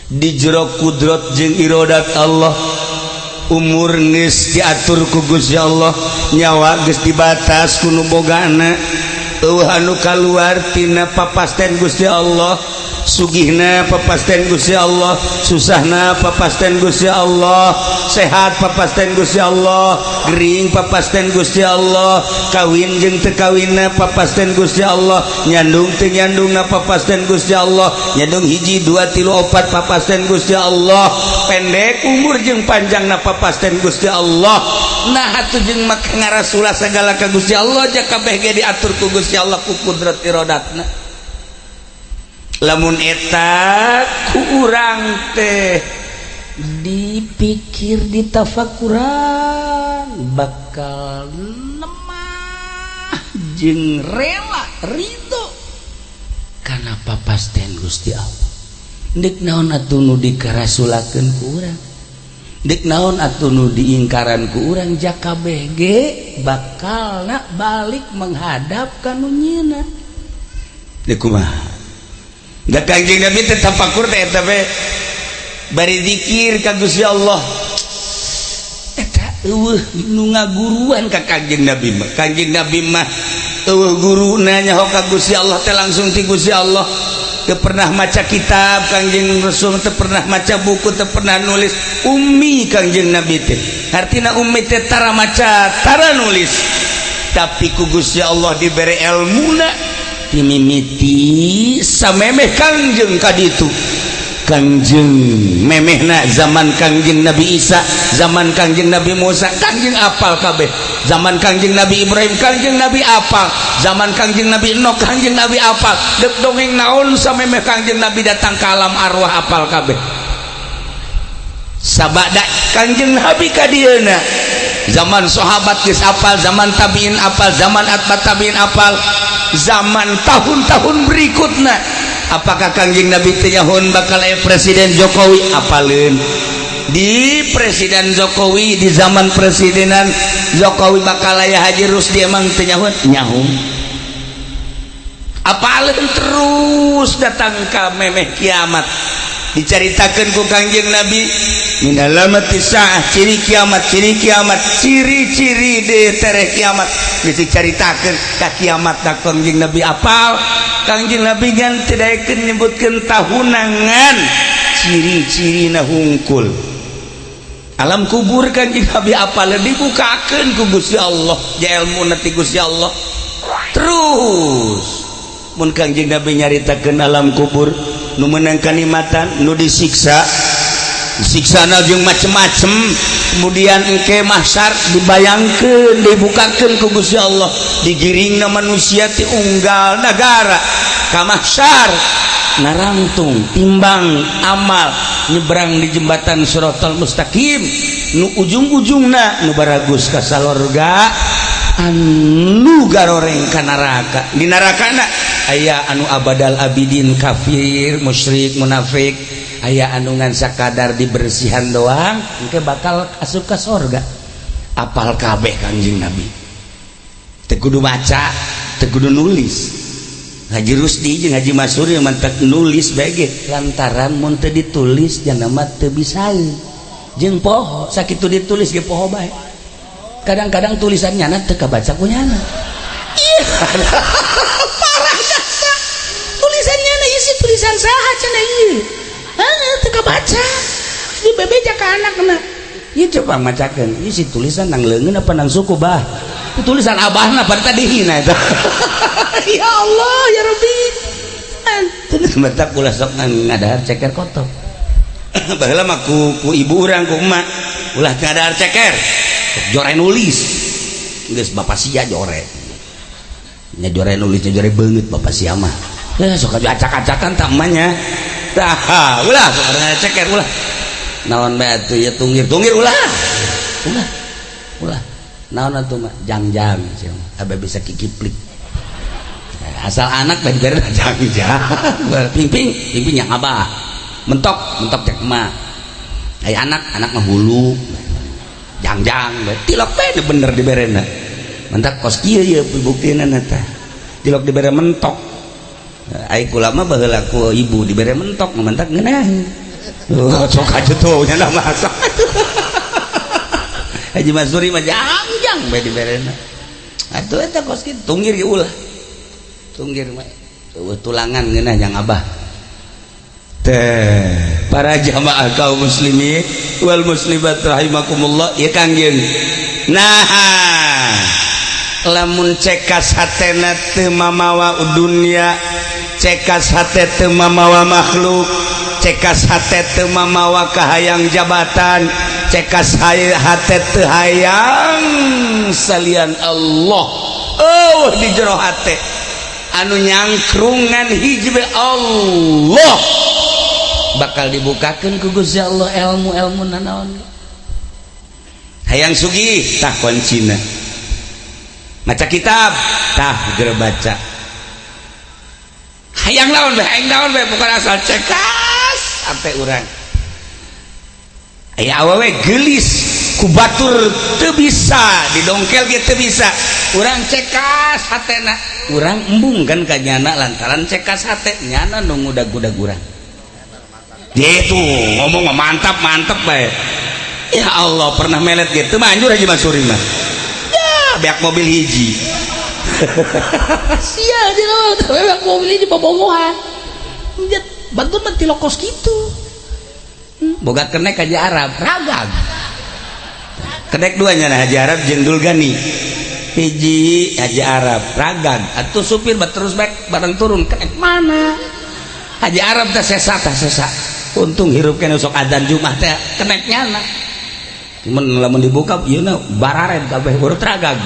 di jero kudrat jeung iradat Allah. Umur geus diatur ku Gusti Allah, nyawa geus dibatas ku nu bogana. Eueuh anu kaluar tina papasten Gusti Allah, sugihna papasten Gusti Allah, susahna papasten Gusti Allah, sehat papasten Gusti Allah, gering papasten Gusti Allah, kawin jeung teu kawinna papasten Gusti Allah, nyandung teu nyandungna papasten Gusti Allah, nyandung hiji dua tilu opat papasten Gusti Allah, pendek umur jeung panjangna papasten Gusti Allah. Nah atuh jeung make ngarasulah sagala ka Gusti Allah, jak kabeh ge diatur ku Gusti Allah ku kudrat iradatna. Lamun eta ku urang teh dipikir ditafakuran bakal nemah jeung rela ridho kana papasten Gusti Allah. Deuk naon atuh nu dikarasulakeun ku urang, deuk naon atuh nu diingkaran ku urang, jak kabeh ge bakalna balik menghadap ka nu nyieuna. Deuk kumaha? Da Kangjeng Nabi teh tafakur teh eta we bari zikir ka Gusti Allah. Eta eueuh nu ngaguruan ka Kangjeng Nabi mah. Kangjeng Nabi mah eueuh guruna nyaho ka Gusti Allah teh langsung ti Gusti Allah. Teu pernah maca kitab Kangjeng Rasul, teu pernah maca buku, teu pernah nulis. Ummi Kangjeng Nabi teh. Artina ummi teh tara maca, tara nulis. Tapi ku Gusti Allah dibere ilmuna dimimiti samemeh Kangjeng kaditu. Kangjeng memehna zaman Kangjeng Nabi Isa, zaman Kangjeng Nabi Musa, Kangjeng apal kabeh. Zaman Kangjeng Nabi Ibrahim, Kangjeng Nabi apal. Zaman Kangjeng Nabi Enoh, Kangjeng Nabi apal. Dek dongeng naon samemeh Kangjeng Nabi datang ke alam arwah apal kabeh. Sabada Kangjeng Nabi kadieuna, zaman sahabat geus apal, zaman tabiin apal, zaman atba tabiin apal, zaman tahun-tahun berikutnya. Apakah Kangjeng Nabi teh nyahoon bakal Presiden Jokowi? Apaleun. Di Presiden Jokowi, di zaman presidenan Jokowi bakal aya Haji Rusdi emang teh nyahoon? Nyahoon. Apaleun terus datang ka memeh kiamat. Dicaritakeun ku Kangjeng Nabi min alamati saah, ciri kiamat, ciri-ciri de tere kiamat. Dicaritakeun ka kiamat ka Kangjeng Nabi apal. Kangjeng Nabi ngan teu daekeun nyebutkeun tahunangan, ciri-cirina hungkul. Alam kubur Kangjeng Nabi apal dibukakeun ku Gusti Allah, ja ilmuna ti Gusti Allah. Terus mun Kangjeng Nabi nyaritakeun alam kubur, nu meunang kanikmatan, nu disiksa, siksana jeung macem-macem, kemudian engke mahsyar dibayangkeun, dibukakeun ku Gusti Allah, digiringna manusia ti unggal nagara ka mahsyar, narangtung timbang amal nyebrang di jembatan Shiratal Mustaqim, nu ujung-ujungna nu baragus ka salorga, anu garoreng ka neraka. Di nerakana aya anu abadal abidin kafir, musyrik, munafik, aya anu ngan sakadar dibersihan doang engke bakal asup ka surga. Apal kabeh Kangjeng Nabi. Teu kudu maca, teu kudu nulis. Haji Rusdi jeung Haji Masur yang mantak nulis bege lantaran mun teu ditulis jangan mah teu bisaeun. Jeung poho sakitu ditulis ge poho bae. Kadang-kadang tulisannya teu kabaca ku nyana. Parah dahsa. Tulisannya isi tulisan saha cenah ieu. Teu kabaca. Di bebeja ka anakna. Ieu coba macakeun. Isi tulisan nang leungeun apa nang suku bah? Tulisan abahna pada dihina eta. Ya Allah ya Rabbi. Terus mata ulah sok ngadahar ceker kotor. Baheula mah ku ibu urang ku emak ulah ngadahar ceker. Jore nulis. Geus bapak sia jore. Nya jore nulis jore beungeut bapak sia mah. Sok acak-acakan tak emanya. Tah, ulah sok ngadahar ceker ulah. Naon bae atuh ya tungir-tungir ulah. Ulah. Naon atuh mah jangjang sia. Abe bisa kikiplik. Asal anak bagi dari jangjang. Pingping yang abah. Mentok cek emak. Aya anak mah hulu. Jangjang tilok bae bener diberena. Mentak kos kieu ye pibuktina teh. Tilok dibere mentok. Ai kula mah baheula ku ibu dibere mentok mentak ngeunah. sok aja tuh nyana masak. Haji Masuri mah jangjang bae diberena. Atuh eta kos kitu tunggir ge ulah. Tunggir mah tulangan geunah jang Abah. Teh para jamaah kaum muslimin wal muslimat rahimakumullah ya Kangjeng. Nah, lamun cekas hatena teu mamawa dunya, cekas hate teu mamawa makhluk, cekas hate teu mamawa kahayang jabatan, cekas hate teu hayang salian Allah. Oh di jero hate anu nyangkrungan hiji Allah bakal dibukakeun ku Gusti Allah ilmu nanaon hayang sugih tah kuncina maca kitab tah geura baca hayang naon bae bukan asal cekas sampai urang aya awewe geulis ku batur teu bisa didongkel ge teu bisa urang cekas hatena urang embung kan ka nyana lantaran cekas hate nyana nu ngudag-udag urang gitu ngomong mantap bae ya Allah pernah melet gitu manjur Haji Masuri mah ya beak mobil hiji sia di lawan beak mobil hiji bobogohan bantu mah tilokos gitu boga kenek Haji Arab ragag kenek duanya nah Haji Arab jeung Dulgani hiji Haji Arab ragag atuh supir terus baik bareng turun kenek mana Haji Arab teh sesa untung hirup kena sok adzan Jumat teh kenek nyana cuman lamun dibuka ieu na bararen kabeh urut ragag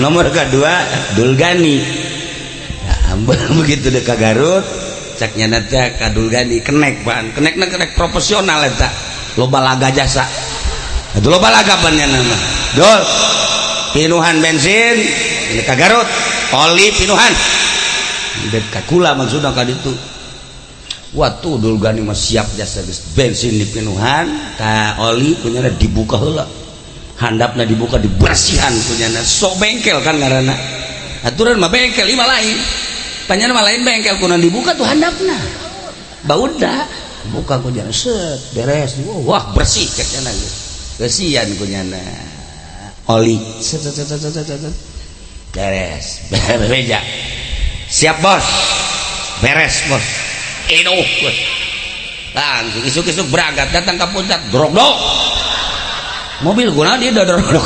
nomor kedua Dulgani nah, begitu deh ka Garut cak nyana teh ka Dulgani kenek pan kenekna kenek profesional eta loba laga jasa itu loba laga pan nyana mah dol pinuhan bensin ini ka Garut oli pinuhan dek ka kula maksudna ka ditu waktu Dulgani mah siap jasa bensin di pinuhan ka oli punyana dibuka heula handapna dibuka dibersihan punyana sok bengkel kan ngaranna aturan mah bengkel ima lain panyana mah lain bengkel kunaon dibuka tuh handapna bauda buka kunyana set beres wah bersih cenah geus kesian kunyana oli set beres beja siap bos beres bos enuh langsung isuk-isuk berangkat datang ke puncak drogdog mobil guna dia drogdog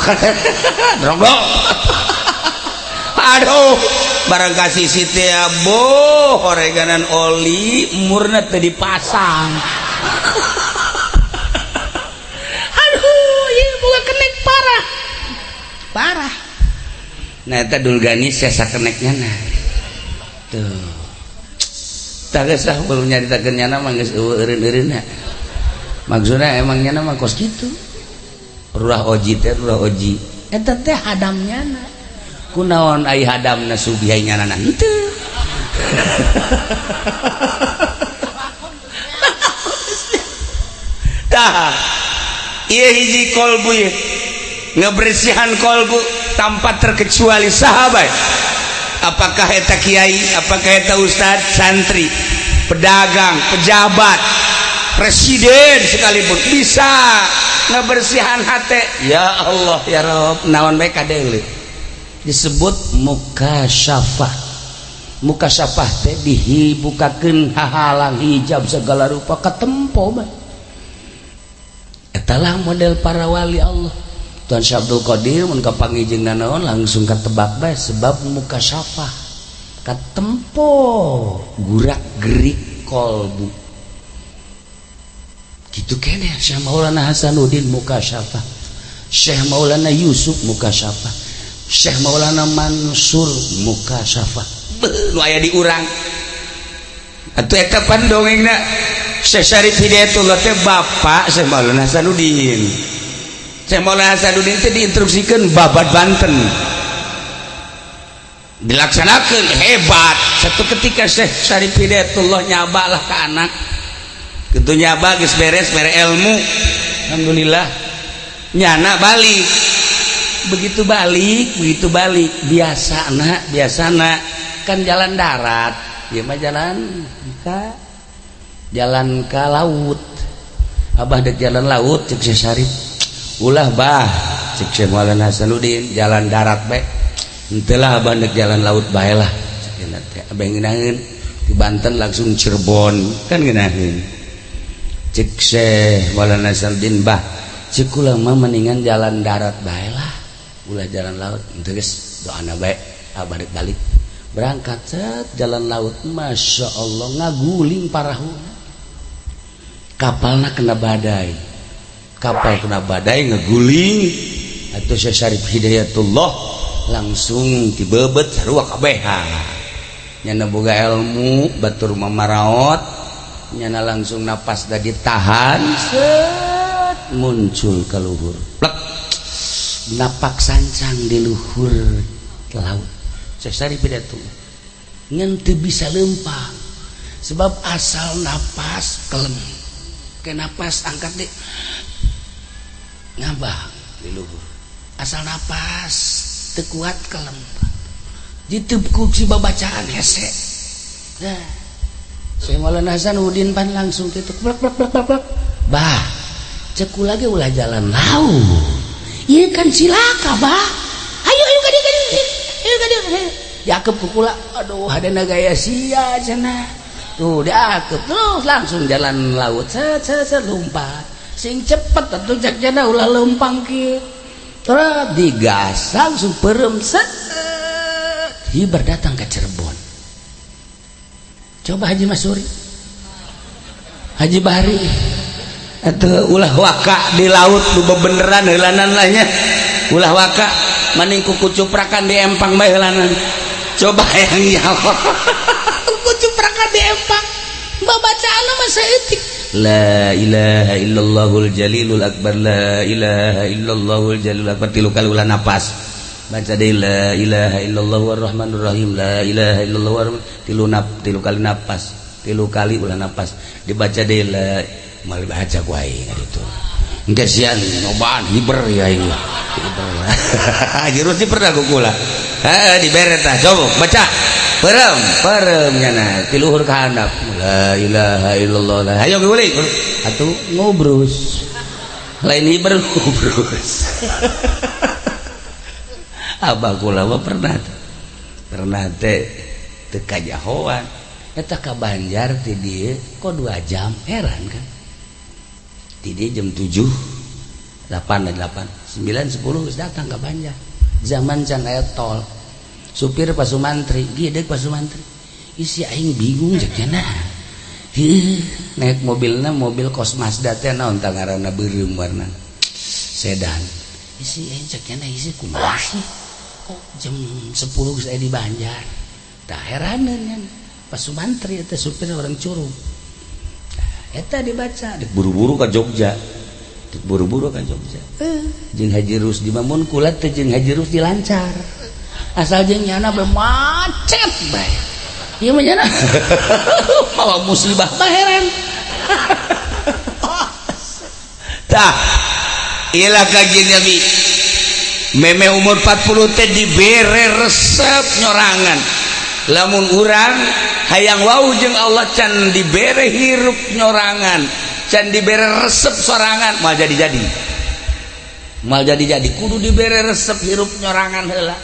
aduh barang kasih siti boh oreganan oli murna tadi dipasang aduh iya bukan kenek parah nah itu Dulgani sesa keneknya nah tuh tak gesah belum nyaritakeun nyana mah geus eueureun-eureunna maksudna emangnya mah kos kitu rurah oji eta teh hadamnya na kunaon ai hadamna subihay nyana henteu tah ieu hiji kolbu ye ngebersihan kolbu tanpa terkecuali sahabat apakah eta kiai apakah eta ustad santri pedagang pejabat presiden sekalipun bisa ngebersihan hati ya Allah ya Rabb naon bae kadeuleu disebut mukasyafah teh dibukakeun hahalang hijab segala rupa katempo bae eta lah model para wali Allah Tuan Syekh Abdul Qadir mun kapangijeng naon langsung katebak bae sebab mukasyafah katempo gurak-gerik kolbu gitu kene Syekh Maulana Hasanuddin mukasyafah Syekh Maulana Yusuf mukasyafah Syekh Maulana Mansur mukasyafah nu aya di urang atuh eta pandongengna Syekh Syarif Hidayatullah teh bapak Syekh Maulana Hasanuddin Syekh Maulana Hasanuddin itu diinstruksikan babat Banten dilaksanakan hebat satu ketika Syekh Syarif Hidayatullah nyabalah ke anak gitu nyaba geus beres mere ilmu alhamdulillah nyana balik begitu balik biasana kan jalan darat dia mah jalan jalan ke laut. Abah dek jalan laut cek Syarif ulah bah cek Maulana Hasanuddin jalan darat bae entelah abah dek jalan laut bae lah abah ngeunaheun di Banten langsung Cirebon kan ngeunaheun cek Syekh Maulana Hasanuddin bah cek ulah mah mendingan jalan darat bae lah ulah jalan laut henteu geus doana bae abah dek balik berangkat set jalan laut Masya Allah ngaguling parahuna kapalna kena badai kapal kena badai ngeguling atuh Syekh Syarif Hidayatullah langsung dibebet sarua kabeh nyana boga ilmu batur mamaraot nyana langsung napas da ditahan set muncul ke luhur plek napak sancang di luhur laut Syekh Syarif Hidayatullah ngan teu bisa lempang sebab asal napas kelem ke napas angkat deh ngabah di luhur asal napas tekuat kelem ditepuk si babacaan hese nah Syekh Maulana Hasanuddin pan langsung gitu plak plak plak plak bah ceku lagi ulah jalan laut iya kan silaka bah ayo kadi diakep kukula aduh ada gaya sia cenah tuh diakep terus langsung jalan laut set lompat sing cepet atuh cek jana ulah lempang kieu terus digas langsung perem set hibar datang ke Cirebon coba Haji Masuri Haji Bahri atuh ulah waka di laut lu bebeneran heulanan lahnya ulah waka maning kuku cuprakan di empang bae heulanan coba yang nyawa kucuprakan di empang babacaan mah saeutik la ilaha illallahul jalilul akbar la ilaha illallahul jalilul akbar tilu kali ulah napas baca deui la ilaha illallahur rahmanur rahim la ilaha illallah tilu kali napas tilu kali ulah napas dibaca deui la mal baca ku aing gitu engke sian nyobaan hiber ya ini hiber pernah kukula dibere tah coba baca perem nyana ti luhur ka handap la ilaha illallah hayo geuli atuh ngobrus lain hiber ngobrus abah kula mah pernah teh teu kajahoan eta ka Banjar ti dieu kok 2 jam heran kan ti dieu jam 7 8 9 10 geus datang ka Banjar zaman can aya tol supir Pasumantri gideg Pasumantri isi aing bingung cek cenah naik mobilna mobil Cosmasda teh naon tah ngaranna beureum warna sedan isi aing cek cenah isi kumaha sih kok jam 10 geus aya di Banjar tah heraneun nya Pasumantri eta supir orang Curug eta dibaca dek buru-buru ka Jogja jeung Haji Rusdi mamun kula teh jeung Haji Rusdi lancar asal jeung nyana macet bae ieu mah nyana mawa musibah mah heran tah ilah kajian Nabi meme umur 40 teh dibere resep nyorangan lamun urang hayang wau jeung Allah can dibere hirup nyorangan can dibere resep sorangan mal jadi kudu dibere resep hirup nyorangan heula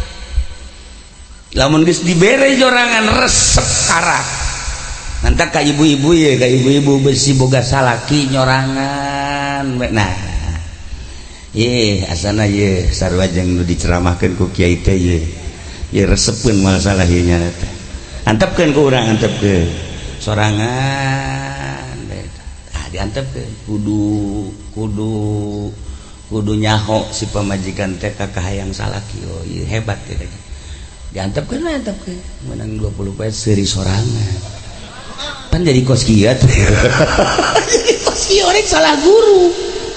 lamun geus dibere nyorangan resep karak nanti ka ibu-ibu ya ka ibu-ibu besi boga salaki nyorangan nah ye asana ye sarua jeung nu diceramahkeun ku kiai teh ye resepkeun masalah ieu nya teh antepkeun ku urang antepkeun sorangan diantepkeun kudu nyaho si pamajikan teh ka kahayang salaki oh ieu hebat teh diantepkeun menang 20 poe seuri sorangan kan jadi kos kieu teh jadi kos kieu rek salah guru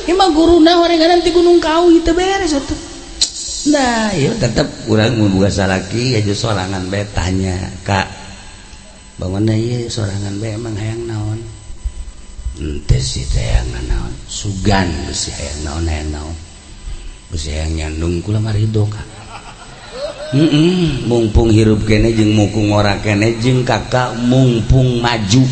ieu mah guruna horenganan ti Gunung Kawi teu beres atuh nah ieu tetep urang mun boga salaki aya sorangan bae tanya Kak bangunna ieu sorangan bae emang hayang naon ente sih teh yang naon sugan geus hayang naon geus hayang nyandung kula mah ridho Kak mumpung hirup kene jeung mukung ora kene jeung kakak mumpung maju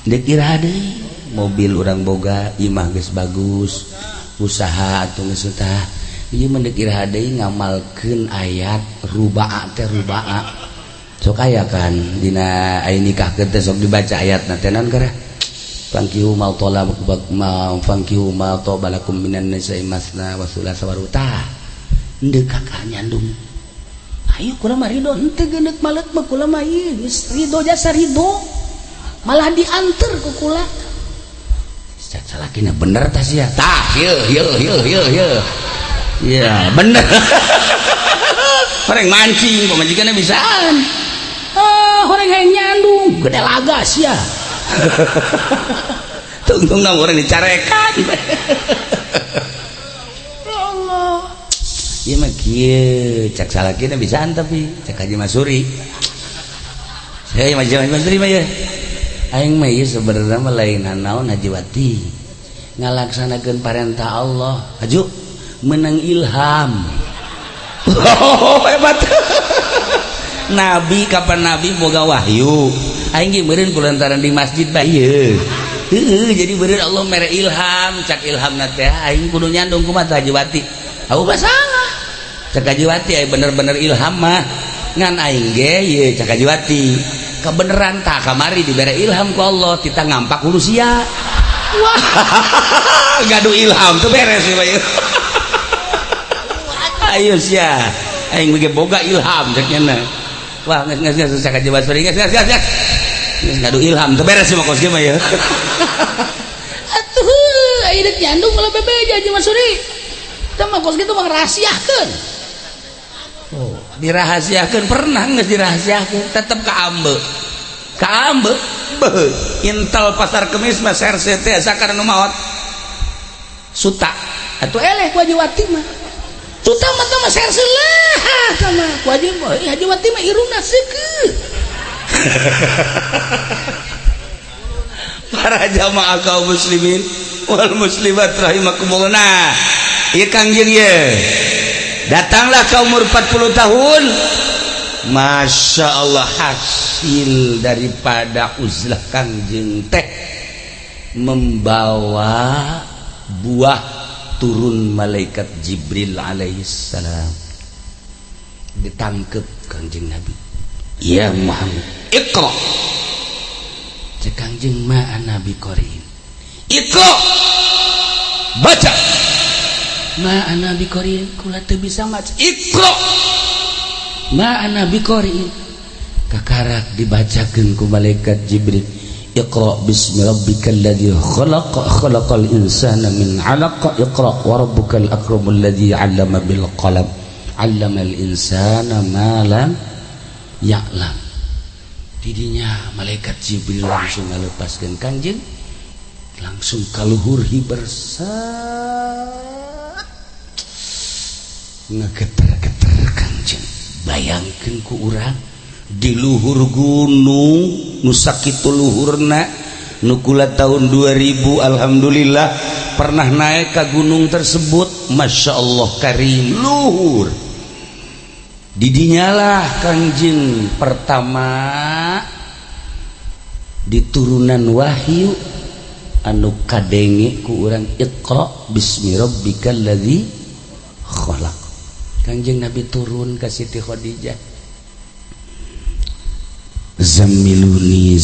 dikira deui mobil urang boga imah geus bagus usaha atuh geus tah ieu mah dikira deui ngamalkeun ayat rubaa teh rubaa sok aya kan dina aya nikahkeun teh sok dibaca ayatna teh naon gara fangkihu ma balakum minan nisa'i masna wa thulatsa wa ruba' henteu kakak nyandung ayo kula mah ridho henteu geuneuk maleuk mah kula mah ieu geus ridho jasa ridho malah dianter ku kula cak salakina bener tah sia tah yeuh ya bener horeng mancing pamajikanna bisaan horeng hayang nyandung gede laga sia tungtung na orang dicarekan ya Allah ieu mah kieu cak salakina bisaan tapi cak Haji Masuri saya Masuri mah ya aing mah ieu sebenarnya mah lain naon Hajiwati ngalaksanakeun parentah Allah haju menang ilham oh hebat Nabi kapan Nabi boga wahyu aing ge meureun kulantaran di masjid bae ieu jadi beureun Allah mere ilham cak ilhamna teh aing kudu nyandung kumaha Hajiwati aku salah cak Hajiwati aya bener-bener ilham mah ngan aing ge ieu cak Hajiwati kebeneran tak kamari diberi ilham ku Allah kita ngampak hulu sia wah gaduh ilham tuh beres ya ayo sia aing bege boga ilham ceknya wah nges cak Haji Basri nges gaduh ilham tuh beres mah kos mah ya atuh aing dek nyandung malah bebe Haji Masuri teh mah kos kitu mah rahasiakeun oh dirahasiakeun pernah geus dirahasiakeun tetep kaambe intel pasar kemis mah serse teh sakana nu maot suta atuh eleh ku Hajiwati mah suta mah teh mah serse lah sama ku Hajiwati mah irungna seukeuh para jamaah kaum muslimin wal muslimat rahimakumullah nah ieu Kangjeng ye datanglah ke umur 40 tahun Masya Allah hasil daripada uzlah Kangjeng teh membawa buah turun malaikat Jibril alaihissalam ditangkep Kangjeng Nabi ya Muhammad Iqra cek Kangjeng ma'a Nabi Qarin Iqra baca ma'ana biqari'in kula teu bisa maca Iqra ma'ana biqari'in kakarak dibacakeun ku malaikat Jibril Iqra bismi rabbikal ladzi khalaq khalaqal insana min 'alaq Iqra wa rabbukal akramul ladzi 'allama bil qalam 'allamal insana ma lam ya'lam didinya malaikat Jibril langsung ngalepaskeun Kangjeng langsung kaluhur hibersa ngegeter-geter Kangjeng bayangkeun ku urang di luhur gunung nu sakitu luhurna nu kula tahun 2000 alhamdulillah pernah naik ke gunung tersebut Masya Allah karim luhur didinyalah Kangjeng pertama di turunan wahyu anu kadenge ku urang Iqra bismi rabbikal ladzi khalaq Kangjeng Nabi turun ke Siti Khadijah zammiluni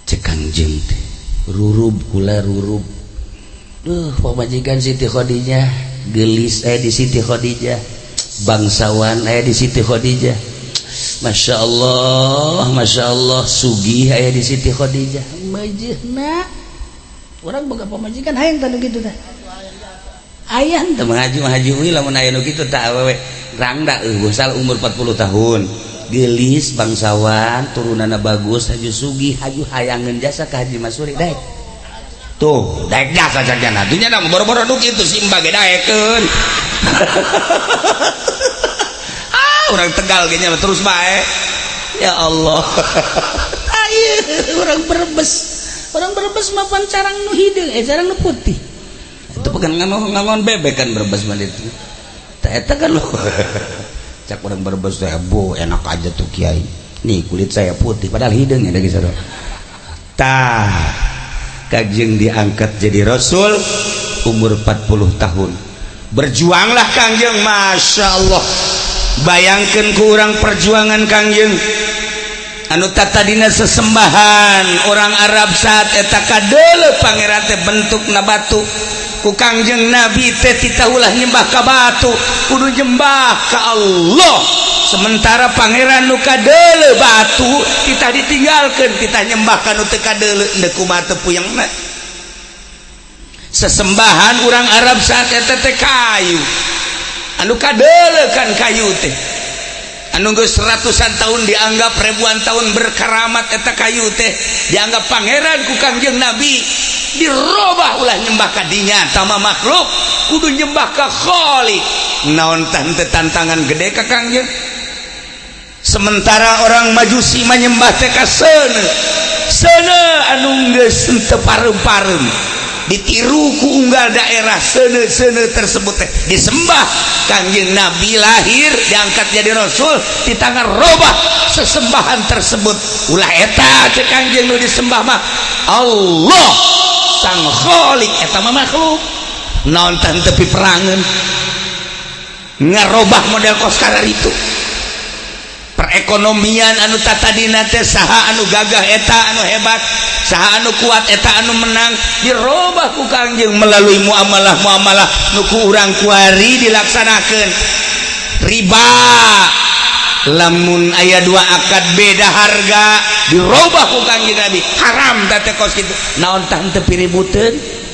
cek Kangjeng teh rurub kula rurub pamajikan Siti Khadijah gelis di Siti Khadijah bangsawan di Siti Khadijah Masya Allah sugih aya di Siti Khadijah majihna orang boga pamajikan hayang tanu kitu teh ayah teu mengaji we lamun aya nu kitu teh awewe rangda bosal umur 40 tahun gelis bangsawan turunana bagus haju sugih haju hayangeun jasa ka Haji Masuri daek tuh daek jasa sajana dunya na boro-boro nu kitu simba ge daekeun orang Tegal ge nya terus bae ya Allah ayeuna orang Brebes mah pancarang nu hideung carang nu putih itu bukan ngangon bebek kan Brebes mah itu tak eta kan lo cak orang Brebes teh bo enak aja tuh kiai nih kulit saya putih padahal hidungnya dari sana. Tah Kangjeng diangkat jadi rasul umur 40 tahun. Berjuanglah Kangjeng, Masya Allah. Bayangkan ku urang perjuangan Kangjeng anu tadina sesembahan orang Arab saat eta kadeuleu pangeran teh bentukna batu ku Kangjeng Nabi teh tita ulah nyembah ka batu kudu nyembah ka Allah. Sementara pangeran nu kadeuleu batu kita ditinggalkeun kita nyembah ka nu teu kadeuleu endeu kumaha teu puyengna. Sesembahan urang Arab saat eta teh kayu anu kadeuleu kan kayu teh anu geus ratusan tahun dianggap ribuan tahun berkaramat eta kayu teh dianggap pangeran ku Kangjeng Nabi dirobah ulah nyembah ka dinya tama makhluk kudu nyembah ka Khaliq. Naon tante tantangan gede ka Kangjeng. Sementara orang Majusi menyembah teh ka seuneu anu geus teu pareum-pareum ditiru ku unggal daerah seuneu tersebut teh disembah. Kangjeng Nabi lahir diangkat jadi rasul di tangan robah sesembahan tersebut ulah eta cek Kangjeng nu disembah mah Allah sang Khaliq eta mah makhluk. Naon teh teu perangan ngarobah model kos karar itu. Perekonomian anu tatadina teh saha anu gagah eta anu hebat, saha anu kuat eta anu menang dirobah ku Kangjeng melalui muamalah nu ku urang kuari dilaksanakeun. Riba lamun aya dua akad beda harga dirobah ku Kangjeng Nabi haram teh kos kitu. Naon tah teu piributeun.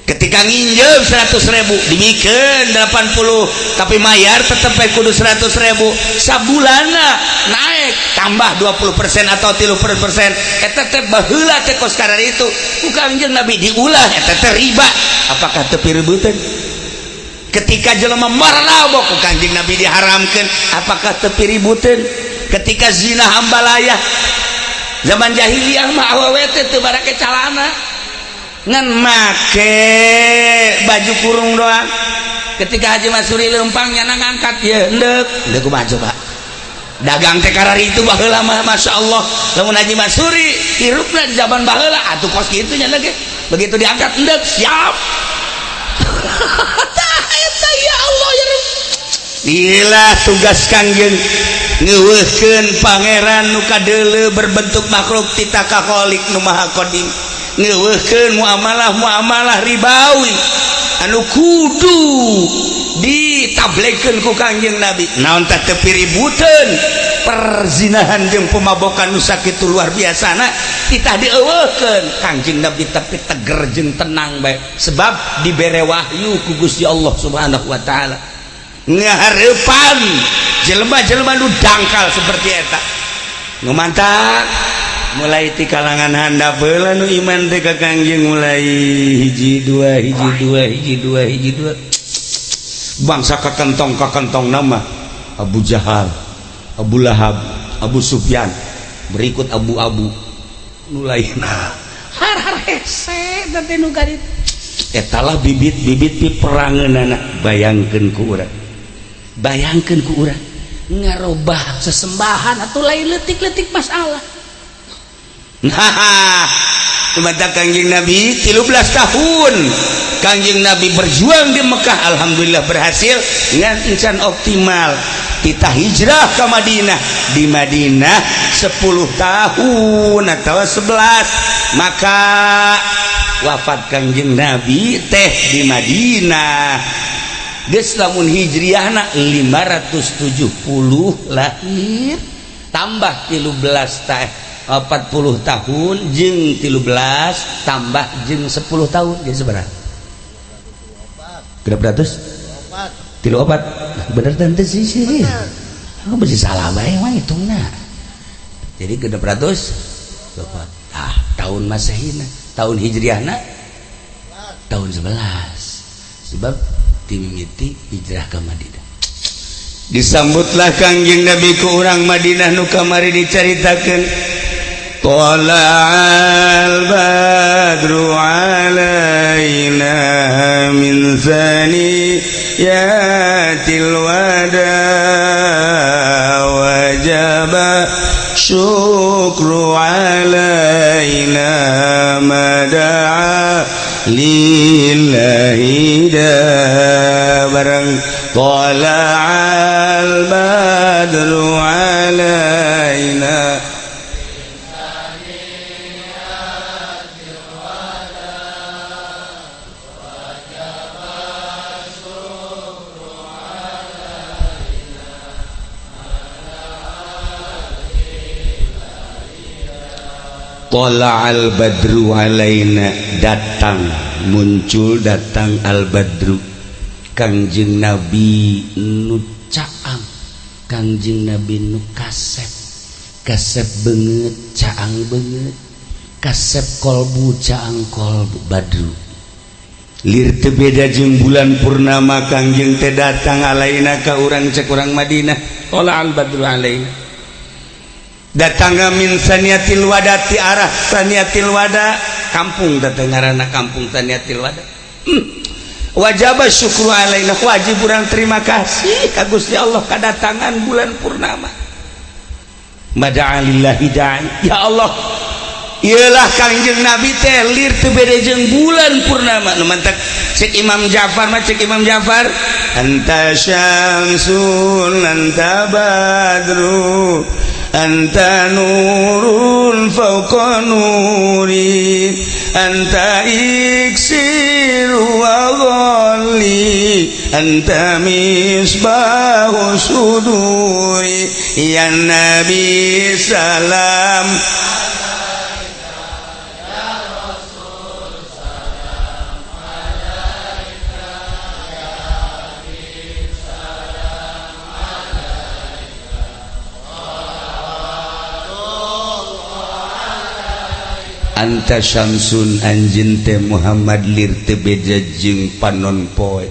Ketika nginjem 100.000 dimikeun 80 tapi mayar tetep kudu 100.000 sabulana naik tambah 20% atau 30% eta teh baheula teh kos karar itu ku Kangjeng Nabi diulah eta teh riba. Apakah teu pireubeuten? Ketika jelema marnabok ku Kangjeng Nabi diharamkeun apakah teu pireubeuten? Ketika zina hambalayah zaman jahiliyah mah awewe teh teu barake calana ngan make baju kurung doang. Ketika Haji Masuri lempang nyana ngangkat ya endek kumaha coba dagang teh karar itu baheula mah Masya Allah. Lamun Haji Masuri hirupna di zaman baheula atuh kos kitu nya ge begitu diangkat endek siap. Tah eta ya Allah ya Rabb. Inilah tugas Kangjeng ngeuweuhkeun pangeran nu kadeuleu berbentuk makhluk tita ka Khaliq nu Maha Qadim. Ngeuweuhkeun muamalah ribawi anu kudu ditablegkeun ku Kangjeng Nabi. Naon teh teu piributeun perzinahan jeung pemabokan nu sakitu luar biasana kita dieuweuhkeun. Kangjeng Nabi tapi teger jeung tenang bae sebab dibere wahyu ku Gusti Allah Subhanahu wa taala. Ngahareupan jelema-jelema nu dangkal seperti eta ngumantak mulai ti kalangan handap heula nu iman teh ka Kangjeng mulai hiji dua bangsa ka kentong nama Abu Jahal, Abu Lahab, Abu Sufyan, berikut Abu nulaina har hese teh nu garit eta lah bibit-bibit pi perangeunana. Bayangkeun ku urang ngarobah sesembahan atau lain letik-letik masalah. Nah, kumata Kangjeng Nabi 13 tahun Kangjeng Nabi berjuang di Mekah, alhamdulillah berhasil dengan insan optimal. Kita hijrah ke Madinah, di Madinah 10 tahun atau 11, maka wafat Kangjeng Nabi teh di Madinah. Geus lamun hijriahna 570 lahir tambah 13 teh 40 tahun jeung 13 tambah jeung 10 tahun jadi seberapa? Berapa ratus? 34. Bener tante sih. Aku mesti salah bae mah hitungna. Jadi 600 tahun Masehina, tahun Hijriahna tahun 11. Sebab timimiti hijrah ke Madinah. Disambutlah Kangjeng Nabi ku urang Madinah nu kamari dicaritakeun. Tala'al badru alaina min zaniyatil wada wajaba syukru alaina mada'a lillahi da barang tala'al badru alaina Tala'al badru alaina, datang muncul datang al badru Kangjeng Nabi nu caang, Kangjeng Nabi nu kasep banget, caang banget, kasep kolbu caang kolbu badru lir teu beda jeung bulan purnama. Kangjeng teh datang alaina ka urang cek urang Madinah. Tala'al badru alaina, datang min saniatil wada ti arah saniatil wada, kampung datang ngaranna kampung saniatil wada. Wajib syukru alaina, wajib urang terima kasih ka Gusti Allah kadatangan bulan purnama. Mada'a lillahi da'i, ya Allah ialah Kangjeng Nabi teh lir teu beda jeung bulan purnama. Nu mantak cek Imam Ja'far mah, cek Imam Ja'far, anta syamsun anta badru anta nurun fauqa nuri anta iksiru wa ghalli anta misbahu suduri ya Nabi salam anta syamsun anjeun teh Muhammad lir teu beda jeung panon poe.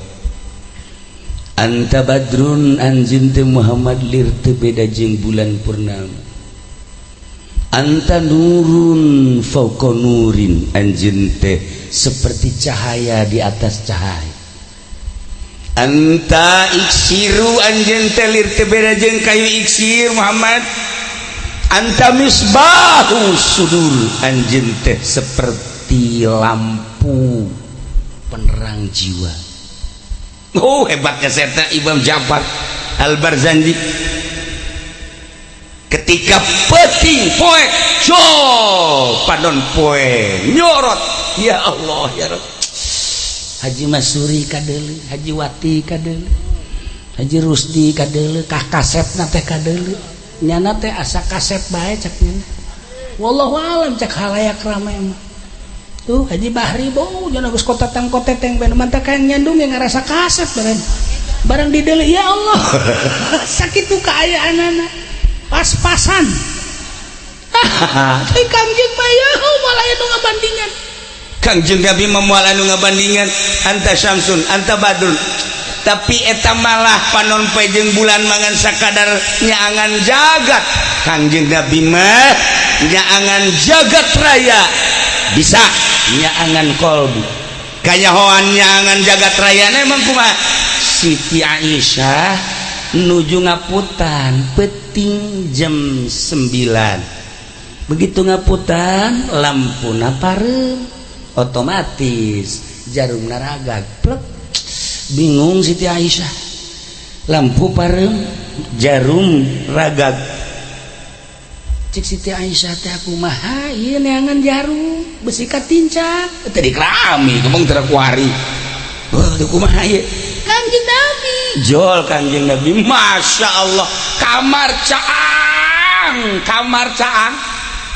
Anta badrun anjeun teh Muhammad lir teu beda jeung bulan purnama. Anta nurun fauqa nurin anjeun teh seperti cahaya di atas cahaya. Anta iksiru anjeun teh lir teu beda jeung kayu iksir Muhammad. Anta misbahu sudur anjeun teh seperti lampu penerang jiwa. Oh hebatnya serta Imam Ja'far Al-Barzanji ketika peting poek padon poe nyorot, ya Allah ya Rabb. Haji Masuri kadeuleu, Haji Wati kadeuleu, Haji Rusdi kadeuleu, kah kasepna teh kadeuleu. Nyana teh asa kasep bae cak nyana. Wallahu alam cak halayak ramai mah. Tuh Haji Bahri bau jangan geus kota tang koteteng ben mantakan nyandung yang ngarasa kasep barang di deuleu ya Allah. Sakitu kaayaanana. Pas-pasan. Teh Kangjeng mah ya malah anu ngabandingan. Kangjeng Nabi moal anu ngabandingan anta syamsun anta badrun. Tapi eta malah panon poe jeung bulan mangan sakadar nyaangan jagat. Kangjeng Nabi mah nyaangan jagat raya bisa nyaangan kolbu kanyahoan nyaangan jagat raya emang kumaha. Siti Aisyah nuju ngaputan peting jam 9 begitu ngaputan lampuna parem otomatis jarum naragag plek. Bingung Siti Aisyah, lampu parem jarum ragag. Cek Siti Aisyah teh aku mah ieu neangan jarum besi katincak teh dikrami ngomong teu kuari. Teu kumaha ieu Kangjeng Nabi jol Kangjeng Nabi Masya Allah kamar caang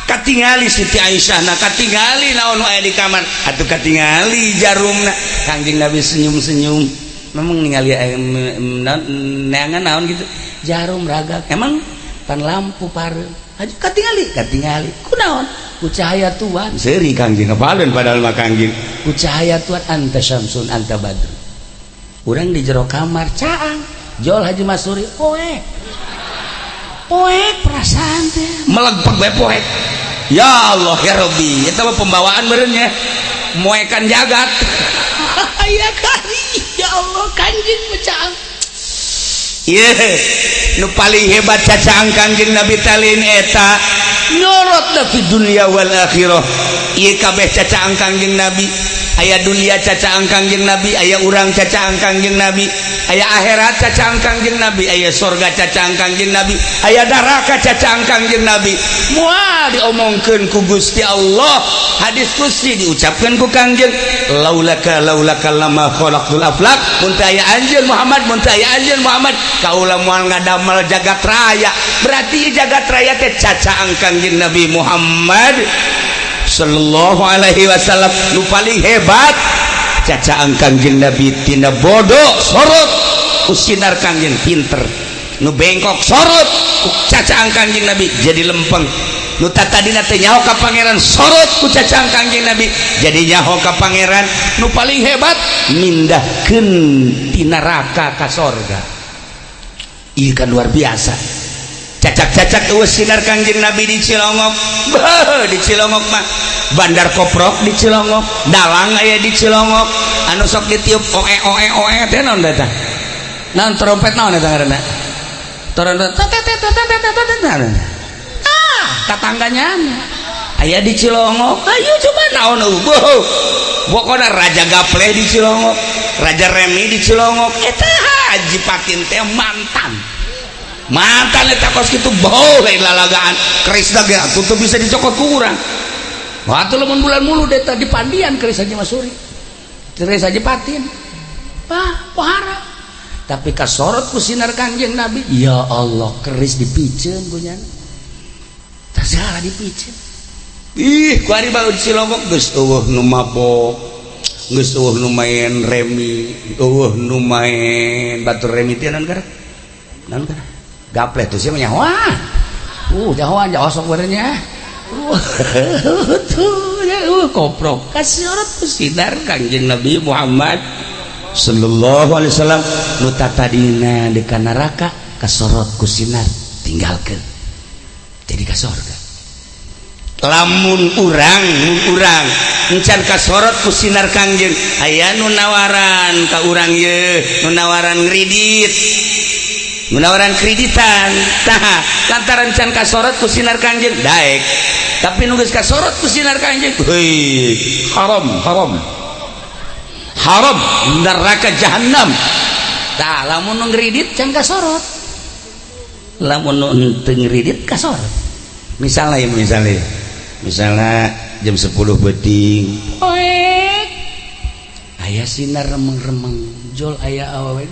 katingali Siti Aisyah na katingali naon aya di kamar atuh katingali jarumna. Kangjeng Nabi senyum-senyum memang ningali neangan naon gitu jarum ragag emang pan lampu parem aja katingali kunaon ku cahaya Tuhan seuri Kangjeng ngapaleun padahal mah Kangjeng ku cahaya Tuhan anta syamsun anta badr. Urang di jero kamar caang jol Haji Masuri poek perasaan teh melegpeg bae poek. Ya Allah ya Rabbi eta mah pembawaan meureun nya moekan jagat. Ya kali ya Allah Kangjeng mecaang nu paling hebat cacaan Kangjeng Nabi talin eta nyorot fi dunya wal akhirah. Ieu kabeh cacaan Kangjeng Nabi, aya dunia cacaan Kangjeng Nabi, aya urang cacaan Kangjeng Nabi, aya akhirat cacaan Kangjeng Nabi, aya surga cacaan Kangjeng Nabi, aya neraka cacaan Kangjeng Nabi. Moal diomongkeun ku Gusti Allah, hadis qudsi diucapkeun ku Kangjeng, laulaka lama khalaqtul aflaq. Mun teu aya anjeun Muhammad, mun teu aya anjeun Muhammad, kaula moal ngadamel jagat raya. Berarti jagat raya teh cacaan Kangjeng Nabi Muhammad sallallahu alaihi wasallam. Nu paling hebat cacaan Kangjeng Nabi tina bodoh sorot ku sinar Kangjeng pinter, nu bengkok sorot ku cacaan Kangjeng Nabi jadi lempeng, nu tatadina teh nyaho ka pangeran sorot ku cacaan Kangjeng Nabi jadi nyaho ka pangeran. Nu paling hebat mindahkeun ti neraka ka sorga. Ieu kan luar biasa. Cacak-cacak eueuh sinar Kangjeng Nabi di Cilongok. Di Cilongok mah Bandar Koprok di Cilongok, dalang aya di Cilongok, anu sok ditiup oe teh naon eta? Naon trompet naon eta ngaranna? Trompet tatangganya aya di Cilongok. Ayo coba naon eueuh. Pokona Raja Gapleh di Cilongok, Raja Remi di Cilongok, eta Haji Patin teh mantan eta kos kitu bau lain lalagaan keris ge atuh bisa dicokot ku urang. Waktu lamun bulan mulu deta di Pandian keris Haji Masuri, keris Haji Patin, pohara. Tapi kasorot ku sinar Kangjeng Nabi, ya Allah keris dipiceun punyana, tasara dipiceun. Ih, ku ari baru di Cilongok geus eueuh nu mabok, geus eueuh nu main remi, eueuh nu main batur remi teh naon gara? Naon gara? Gapleh tuh siapa nyawa? Jahoan sok berenya. Koprok kasih orang sinar Kangjeng Nabi Muhammad sallallahu alaihi wasallam. Nu tatadina di ka neraka kasorot ku sinar tinggalkeun jadi ka sorga. Lamun urang encan kasorot ku sinar Kangjeng, aya nu nawaran ka urang ye, nu nawaran ngridit, menawaran kreditan, tah lantaran can kasorot ku sinar Kangjeng daek. Tapi nu geus kasorot ku sinar Kangjeng, heuy haram neraka jahanam. Tah lamun nu ngridit can kasorot, lamun nu teu ngridit kasorot. Misalnya jam 10 beuting poek aya sinar remeng-remeng jol aya awewe.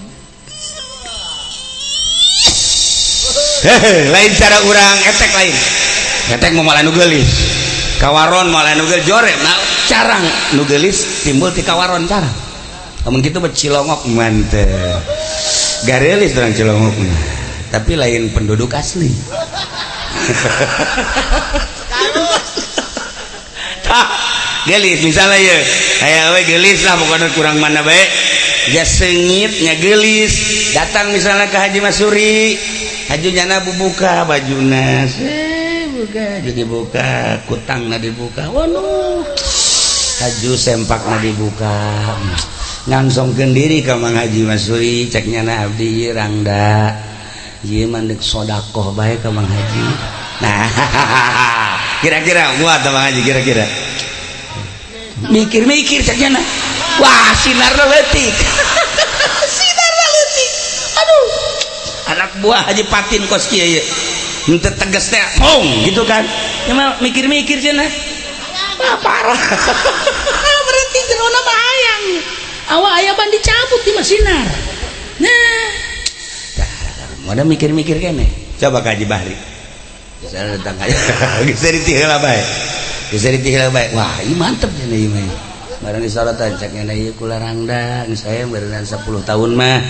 Lain cara urang etek lain. Etek mau malah nu geulis. Kawaron malah nu geul jore. Nah, carang nu geulis timbul ti kawaron carang. Lamun kitu mah Cilongok mantep. Gareulis urang Cilongok mah. Tapi lain penduduk asli. Tah, geulis misalnya ye. Aya we geulis lah pokona kurang mana bae. Dia sengit nya geulis. Datang misalnya ke Haji Masuri. Hajunyana bubuka bajuna, buka jadi buka, kutangna dibuka, waduh, haju sempakna dibuka, ngangsongkeun diri ka Mang Haji Masuri, ceknyana abdi rangda, ieu mandek sodakoh bae ka Mang Haji. Nah, kira-kira muat Mang Haji kira-kira. Mikir-mikir ceknyana, wah sinarna leutik. Anak buah Haji Patin kos kieu ye henteu tegas teh gitu kan, cuma mikir-mikir cenah parah. Berarti jerona mah hayang awak aya ban dicabut di masinar. Nah moda mikir-mikir kene coba ka Haji Bahri bisa datang aja bisa ditihela bae wah ieu mantep cenah ieu mah barang disoratan ceknya ieu kula rangda geus aya berenang 10 tahun mah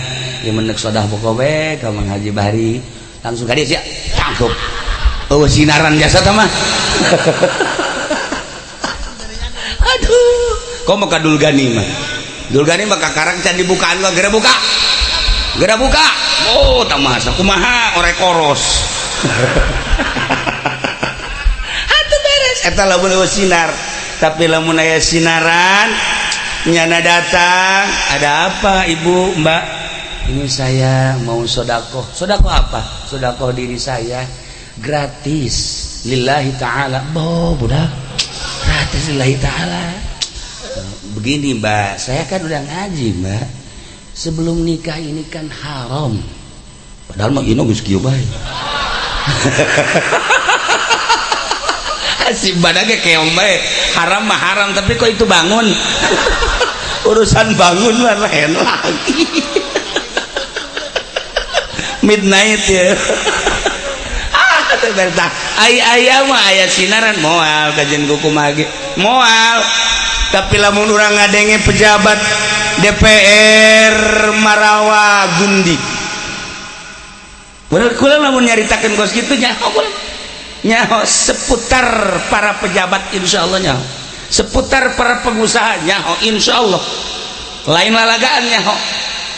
ieu menek sodah pokobe ka Mang Haji Bahri langsung ka dieu sia cangkup eueuh sinaran jasa tah mah. Aduh komo ka Dulgani mah kakarang can dibukaan gua geura buka oh tah masa kumaha orek koros. Atuh beres eta lamun eueuh sinar. Tapi lamun aya sinaran nyana datang, ada apa ibu mbak? ini saya mau sodakoh. Sodakoh apa? Sodakoh diri saya gratis lillahi ta'ala. Budak gratis lillahi ta'ala. Begini mbak, saya kan udah ngaji mbak, sebelum nikah ini kan haram, padahal mah ini geus kieu bae. Si badage keong bae, haram mah haram, tapi kok itu bangun. Urusan bangun mah lain lagi. Midnight ya. Ayah mah ayah sinaran moal kajian kuku mage moal, tapi lamun urang ngadenge pejabat DPR Marawa Gundi, kula lamun nyaritakeun kos kitu nyaho seputar para pejabat insyaallah, nyaho seputar para pengusaha, nyaho insyaallah lain lalagaan nyaho.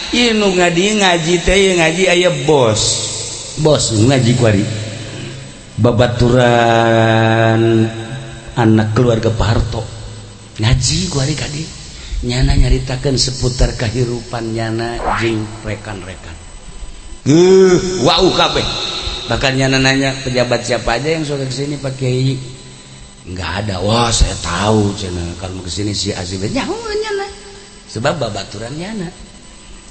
Ieu nu ngaji teh ngaji aya bos ngaji kuari babaturan anak keluarga Pak Harto ngaji kuari kadi nyana nyaritakeun seputar kahirupan nyana jeung rekan-rekan. Wau kabeh. Bahkan nyana nanya pejabat siapa aja yang suka kesini Pak Kiai, nggak ada. Wah saya tahu cenah kalau mau kesini si Azim nyaho nyana sebab babaturan nyana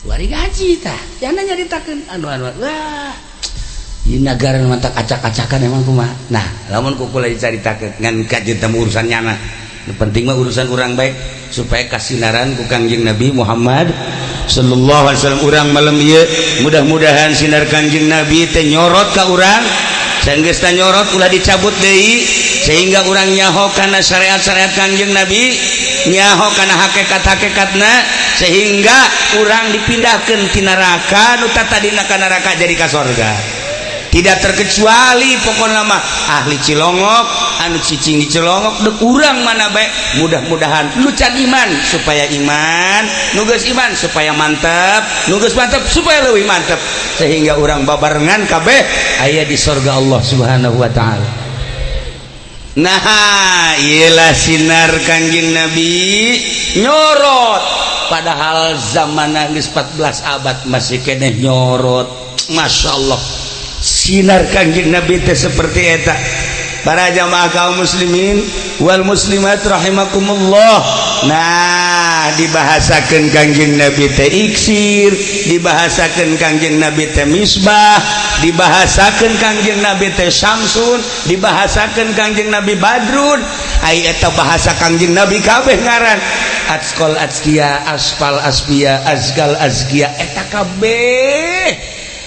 wari gaji tah nyana nyaritakeun anu wah ieu nagara mantak acak-acakan emang kumaha. Nah lamun kukula dicaritakeun ngan kajeun teh urusan nyana, nu penting mah urusan urang baik supaya kasinaran ku Kangjeng Nabi Muhammad sallallahu alaihi wasallam. Urang malam ieu mudah-mudahan sinar Kangjeng Nabi teh nyorot ka urang, saenggeus teh nyorot ulah dicabut deui sehingga urang nyaho kana syariat-syariat Kangjeng Nabi, nyaho kana hakikat-hakikatna, sehingga urang dipindahkeun ti neraka nu tadina ka neraka jadi ka surga. Tidak terkecuali pokokna mah ahli Cilongok anu cicing di Cilongok dek urang mana bae, mudah-mudahan nu can iman supaya iman, nu geus iman supaya mantep, nu geus mantep supaya leuwih mantep, sehingga urang babarengan kabeh aya di surga Allah Subhanahu wa taala. Nah iyalah sinar Kangjeng Nabi nyorot, padahal zamanna geus 14 abad masih keneh nyorot. Masya Allah sinar Kangjeng Nabi teh seperti eta. Para jamaah kaum muslimin wal muslimat rahimakumullah. Nah dibahasakeun Kangjeng Nabi teh iksir, dibahasakeun Kangjeng Nabi teh misbah, dibahasakeun Kangjeng Nabi teh Samsun, dibahasakeun Kangjeng Nabi Badrun. Ai eta bahasa Kangjeng Nabi kabeh ngaran. Atqal azkiya, asfal asfiya, azkal azkiya, eta kabeh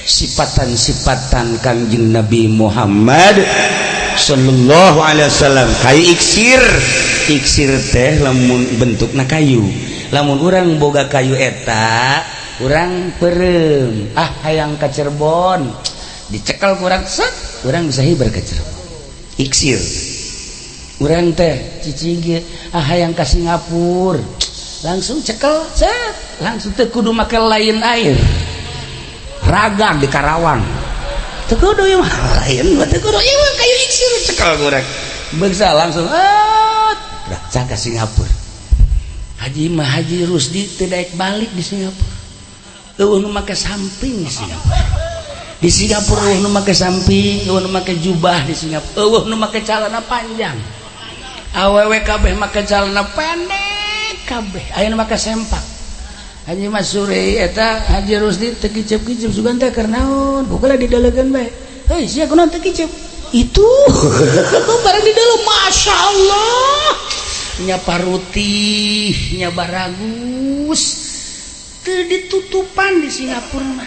sifatan-sifatan Kangjeng Nabi Muhammad sallallahu alaihi wasallam. Kayu iksir teh lamun bentukna kayu, lamun urang boga kayu eta urang peureum hayang ka Cirebon dicekel ku urang set urang bisa hibar ka Cirebon. Iksir urang teh cicing hayang ka Singapura langsung cekel set langsung teh kudu make lain air ragam di Karawang teu kudu ieu mah lain teu kudu ieu mah kayu iksir cekel ku urang beungsa langsung berangkat ke Singapura. Haji Rusdi teu daek balik di Singapura. Eueuh nu make samping di Singapura. Di Singapura eueuh nu make samping, eueuh nu make jubah di Singapura, eueuh nu make calana panjang. Awewe kabeh make calana pendek kabeh, aya nu make sempak. Haji Masuri eta Haji Rusdi teu kicep-kicep sugan teh keur naon? Bukan didalegeun bae. Heuh sia kunaon teu kicep? Itu barang di dalam Masya Allah nya paruti nya baragus teu ditutupan di Singapura mah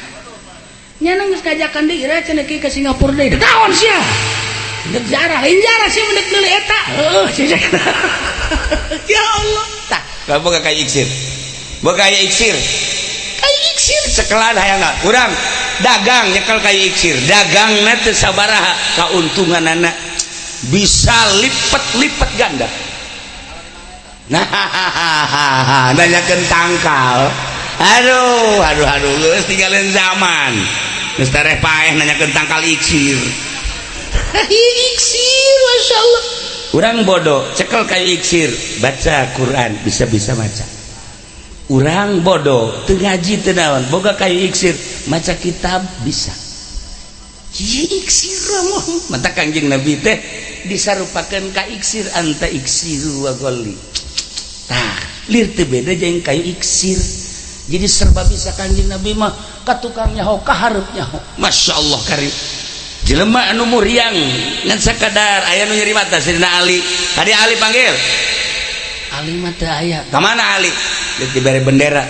nyana geus kajakan deui ira cenah ke Singapura deui naon sia dek jarah sih mendek deuli eta ya Allah tah boga kayu iksir sekelan hayangna urang dagang nyekel kayu iksir dagangna teu sabaraha kauntunganana bisa lipat ganda. Nah nanyakeun tangkal aduh geus tinggalin zaman geus tareh paeh nanyakeun tangkal iksir. Iksir Masya Allah urang bodoh cekel kayu iksir baca Quran bisa baca urang bodoh teu ngaji teu naon boga kayu iksir maca kitab bisa iksir mah mata Kangjeng Nabi teh disarupakeun ka iksir anta iksiru wa ghalli tah lir teu beda jeung kayu iksir jadi serba bisa Kangjeng Nabi mah ka tukang nyaho ka hareup nyaho masyaallah karim jelema anu muriang ngan sakadar aya nu nyeri mata Sayyidina Ali tadi Ali panggil Ali mah teu aya ka mana Ali geus dibere bendera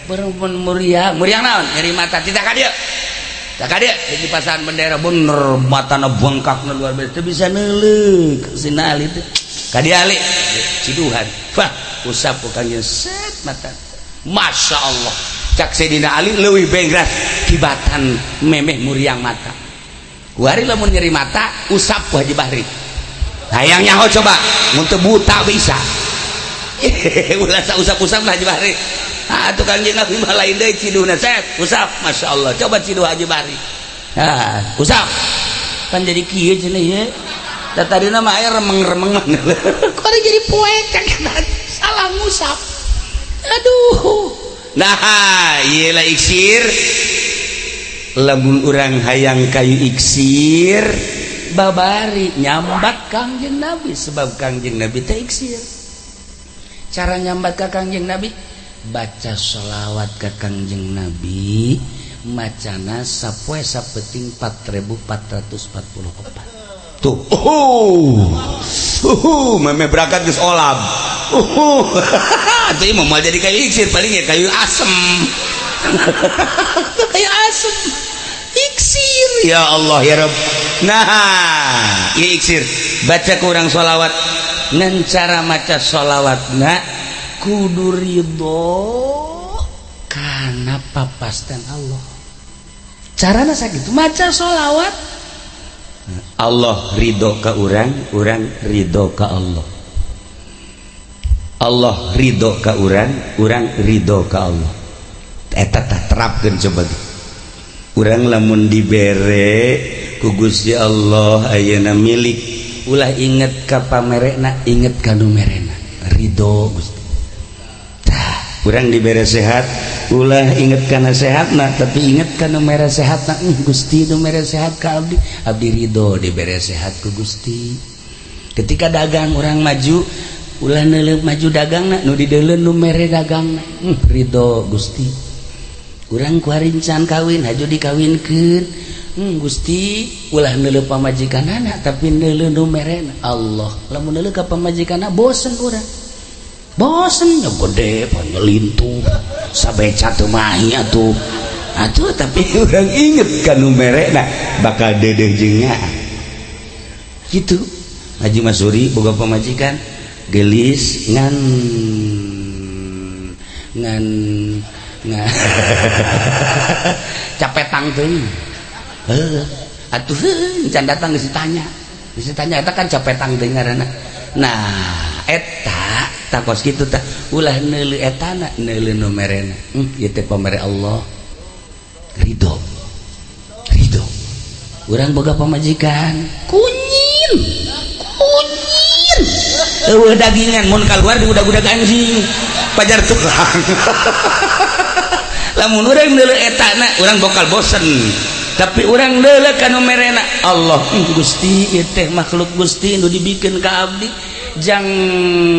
bereun muriang naon nyeri mata tidak ka dieu tak ka dieu di pasangan bendera bener matana bengkakna luar biasa teu bisa neuleuk Sayyidina Ali teh ka dieu Ali ciduhan wah usap ku Kangjeng set mata masyaallah cak Sayyidina Ali leuwih bengras kibatan memeh muriang mata kuari lamun nyeri mata usap ku Haji Bahri hayang nyaho coba mun teu buta bisa ulah usap-usap lah Haji Bahri atuh Kangjeng Nabi mah lain deui ciduhna set usap masyaallah coba ciduh Haji Bahri usap kan jadi kieu cenah ieu tadina mah aya remeng-remengan kuari jadi poek salah ngusap aduh nah ieu lah iksir lamun urang hayang kayu iksir babari nyambat Kangjeng Nabi sebab Kangjeng Nabi teh iksir cara nyambat ka Kangjeng Nabi baca sholawat ka Kangjeng Nabi macana sapoe sapeting 4444 tuh meme berangkat geus olab atuh ieu mah jadi kayu iksir paling ya kayu asem kayu asem iksir ya Allah ya Rabb nah ieu iksir baca ku urang sholawat ngan cara maca sholawatna kudu ridho kana papastan Allah carana sakitu maca sholawat Allah ridho ka urang ridho ka Allah Allah ridho ka urang ridho ka Allah eta tah terapkeun coba urang lamun dibere ku Gusti Allah ayeuna milik ulah inget ka pamerena inget ka nu merena ridho Gusti tah urang dibere sehat ulah inget kana sehatna tapi inget ka nu mere sehatna Gusti nu mere sehat ka abdi ridho dibere sehat ku Gusti ketika dagang urang maju ulah neuleuh maju dagangna nu dideuleuh nu mere dagangna ridho Gusti urang ku harincan kawin haju dikawinkeun Gusti ulah neuleuh pamajikanana tapi neuleuh nu merena Allah lamun neuleuh ka pamajikanana bosen urang bosen nya gede panyelintung sabeca teu mahi atuh tapi urang inget ka nu merena bakal deudeuh jeung nyaa kitu Haji Masuri boga pamajikan gelis ngan capetang teuing atuh can datang geus ditanya eta kan capetang teuing ngaranna nah eta takos kitu tah ulah neuleuh etana neuleuh nu merena ieu teh pamere Allah ridho urang boga pamajikan kunyil eueuh dagingan mun kaluar di udag-udag anjing pajar tukang lamun urang neuleuh etana urang bakal bosen tapi urang neuleuh ka nu merena Allah Gusti ieu teh makhluk Gusti nu dibikeun ka abdi jang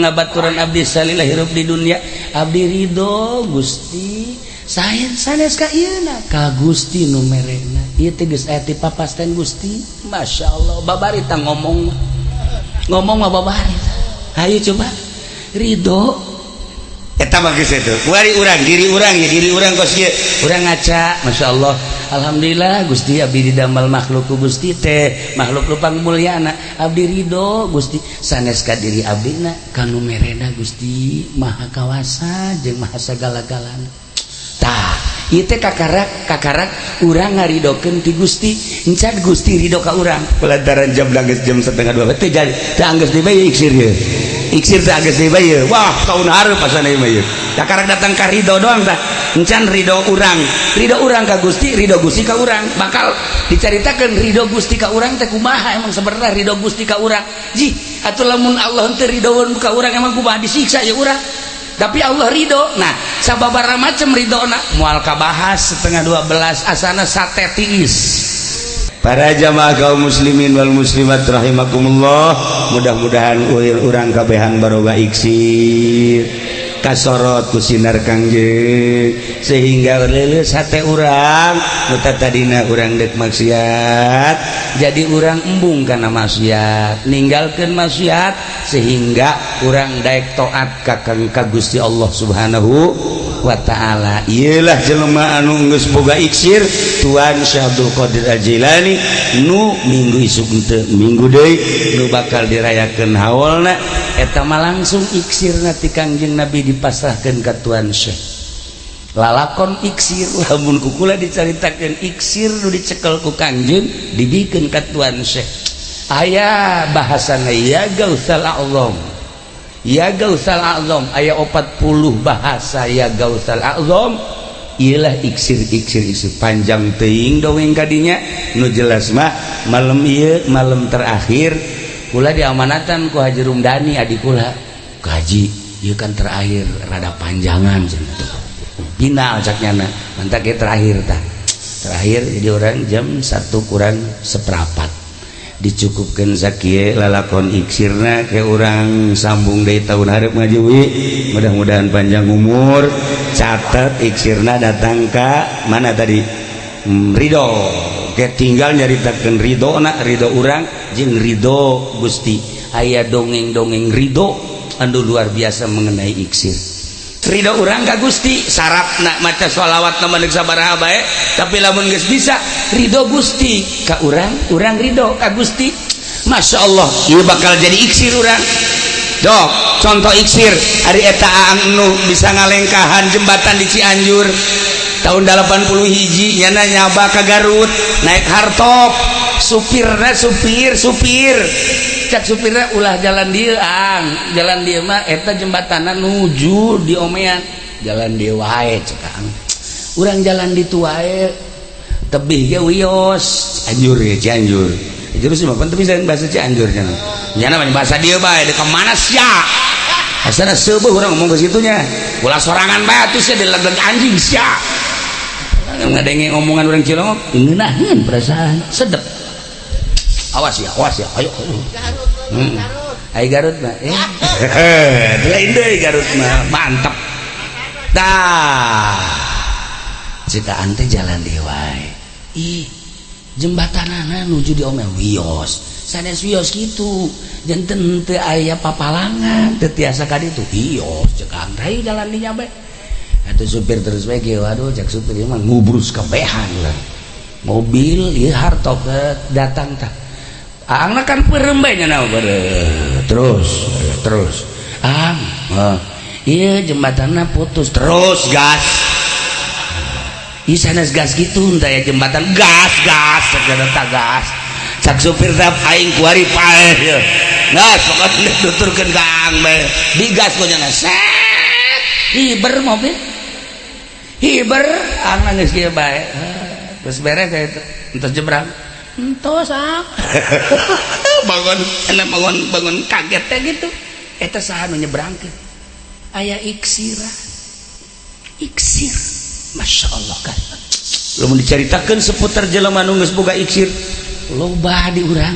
ngabaturan abdi salillah hirup di dunia abdi ridho Gusti sanes ka ieuna ka Gusti nu merena ieu teh geus aya ti papasten Gusti masyaallah babari tah ngomong mah babari ayo coba ridho eta mah geus eta kuari urang diri urang kos ieu urang ngaca masyaallah alhamdulillah Gusti abdi didamel makhluk ku Gusti teh makhluk nu pangmulyana abdi ridho Gusti sanes ka diri abdina kanu merena Gusti maha kawasa jeung maha sagala-galana tah ieu teh kakarak urang ngaridokeun ti Gusti encan Gusti ridho ka urang pelantaran jam geus jam 1:30 teh jadi teh anggeus dibae iksir ieu iksir teh anggeus dibae wah taun hareup asana ieu mah ieu kakarak datang ka ridho doang tah encan ridho urang ka Gusti ridho Gusti ka urang bakal dicaritakeun ridho Gusti ka urang teh kumaha emang sebenarnya ridho Gusti ka urang atuh lamun Allah teu ridhoeun ka urang emang kumaha disiksa ya urang tapi Allah ridho. Nah sababaraha macam ridona moal kabahas setengah 12 asana sate tiis. Para jamaah kaum muslimin wal muslimat rahimakumullah, mudah-mudahan urang kabehan baroga iksir kasorot ku sinar Kangjeng sehingga leuleus hate urang nu tadina urang dek maksiat jadi urang embung kana maksiat, ninggalkeun maksiat sehingga urang daek taat ka Gusti Allah Subhanahu wa taala. Iyalah jelema anu geus boga iksir Tuan Syekh Abdul Qadir Al-Jilani nu minggu isuk teu minggu deui nu bakal dirayakeun haulna eta mah langsung iksirna ti Kangjeng Nabi dipasrahkeun ka Tuan Syekh. Lalakon iksir lamun kukula dicaritakeun iksir nu dicekel ku Kangjeng dibikeun ka Tuan Syekh. Aya bahasana ya Gausal A'zam. Ya Gausal A'zam aya 40 bahasa ya Gausal A'zam. Ialah iksir panjang teuing dongeng kadinya nu jelas mah malam ieu malam terakhir kula diamanatan ku Haji Rumdani adik kula. Haji ieu kan terakhir rada panjangan cenah. Final caknyana mantap ke terakhir tah. Terakhir jadi orang jam 1 kurang seperempat. Dicukupkan sakieu lalakon iksirna ke orang sambung dari tahun hareup ngaji wi mudah-mudahan panjang umur. Catat iksirna datang ka mana tadi ridho ke tinggal nyaritakeun ridho na ridho urang jeung ridho Gusti. Aya dongeng-dongeng ridho anu luar biasa mengenai iksir. Ridho urang ka Gusti syaratna maca sholawat nama neuk sabaraha bae tapi lamun geus bisa ridho Gusti ka urang ridho ka Gusti. Masya Allah ieu bakal jadi iksir urang. Dok contoh iksir hari eta anu bisa ngalengkahan jembatan di Cianjur tahun 80 hiji nyana nyaba ka Garut naik hardtop supirna supir cak supirna ulah jalan dieu jalan dieu mah eta jembatanna nuju di Omean jalan dieu wae cek urang jalan ditu wae tebih ge wios Cianjur terus mah teu bisa bahasa Cianjur nyana mah bahasa dieu bae di kemana sia asana seueuh urang ngomong ke situnya ulah sorangan bae atuh sia dilegeg anjing sia ngadenge omongan urang Cilongok ngeunaheun perasaan sedep. Awas ya ayo ayo Garut mah lain deui Garut mah mantep tah citaan teh jalan deui wae ih jembatanana nuju di Omel wios sanes wios kitu janten teu aya papalangan teu tiasa ka ditu wios ceuk rai jalan di nya bae atuh supir terus bae ge waduh cek supir ieu mah ngubrus kabehan lah mobil ieu hartop datang tah angna kan peureum bae nya terus ieu jembatanna putus terus gas ieu sanes gas kitu tah ya jembatan gas segala gas cak supir teh aing kuari paeh ye gas pokona nuturkeun ka ang bae digas ku nya set hiber mobil hiber angna geus kieu bae terus beres eta entos jebrang entos bangun kaget teh gitu eta saha nu nyebrangkeun aya iksir Masya Allah kan lamun dicaritakeun seputar jelema nu geus boga iksir loba di urang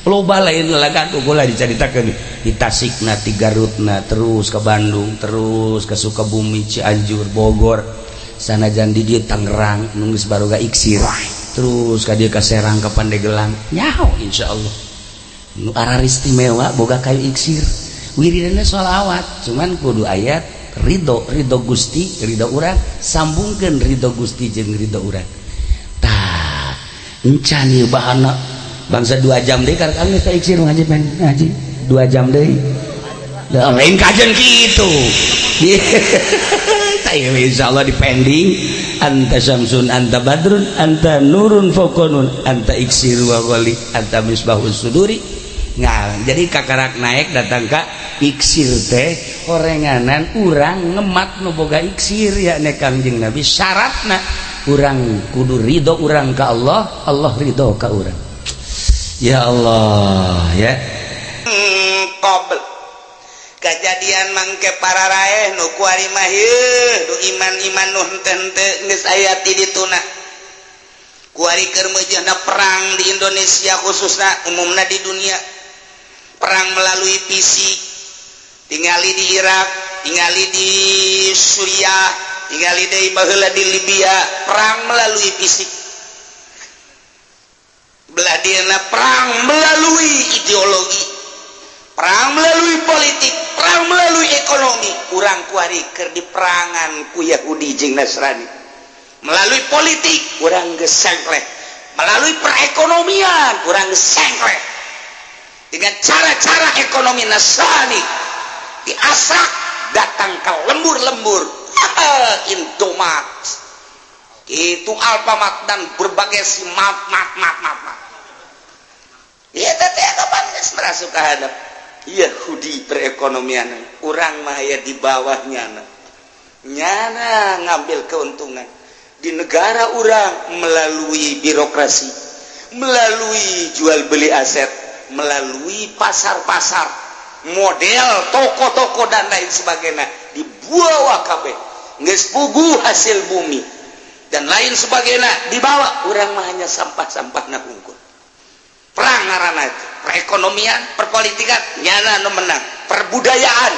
loba lain lalagan kula dicaritakeun di Tasikna ti Garutna terus ke Bandung terus ke Sukabumi Cianjur Bogor sanajan di dieu Tangerang nu geus baroga iksir terus ka dieu ka Serang ka Pandeglang nyaho insyaallah nu araristimewa boga kayu iksir wiridana sholawat cuman kudu ayat ridho Gusti ridho urang sambungkeun ridho Gusti jeung ridho urang tah encan ieu bahana bangsa 2 jam deui karek geus iksir ngaji 2 jam deui lain kajen kitu tah insyaallah dipending anta syamsun anta badrun anta nurun fauqanun anta iksir wa wali anta misbahus suduri ngal jadi kakarak naik datang ka iksir teh orenganan urang ngemat nu boga iksir ya ne Kangjeng Nabi syaratna urang kudu ridho urang ka Allah Allah ridho ka urang ya Allah ya qabl ka kejadian mangke para raeh nu kuari mah nu iman nu henteu geus aya ti dituna kuari keur meujana perang di Indonesia khususna umumna di dunia perang melalui fisik tingali di Irak tingali di Suriah tingali deui baheula di Libya perang melalui fisik belah dieuna perang melalui ideologi perang melalui politik perang melalui ekonomi urang kuari keur diperangan ku Yahudi jeung Nasrani melalui politik urang geus sengkleh melalui perekonomian urang geus sengkleh dengan cara-cara ekonomi Nasrani diasak datang ke lembur-lembur Indomaret itu Alfamart dan berbagai si maaf ya teh kapan geus merasuk ka hadap Yahudi perekonomian urang mah aya di bawahnya nyana ngambil keuntungan di negara urang melalui birokrasi melalui jual beli aset melalui pasar-pasar model toko-toko dan lain sebagainya dibawa kabeh geus puguh hasil bumi dan lain sebagainya dibawa urang mah hanya sampah-sampahna hungkul perang ngaranna itu perekonomian perpolitikan nyana nu menang perbudayaan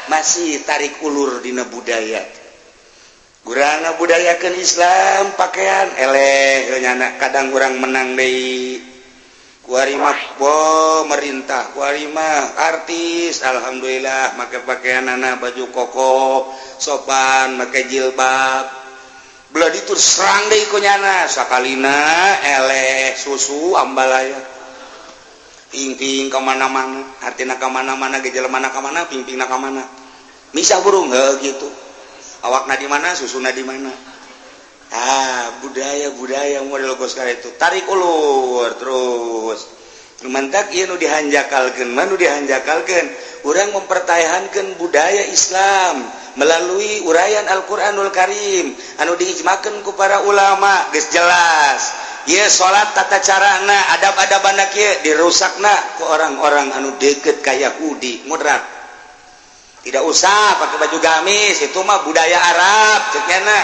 masih tarik ulur dina budaya urang ngabudayakeun Islam pakaian eleh nyana kadang urang menang deui kuari mah merintah kuari mah artis alhamdulillah make pakaianana baju koko sopan make jilbab belah ditur serang deui ku nyana sakalina eleh susu ambalaya ping kemana-mana artinya kemana-mana gejala mana kemana ping-pingna kemana misah burung gitu awakna di mana susuna di mana budaya model gos kare itu tarik ulur terus mantak ieu nu dihanjakalkeun urang mempertahankeun budaya Islam melalui uraian Al-Qur'anul Karim anu diijmakeun ku para ulama geus jelas ieu salat tata carana adab-adabana kieu dirusakna ku orang-orang anu deukeut ka Yahudi mudrat tidak usah pakai baju gamis itu mah budaya Arab cekna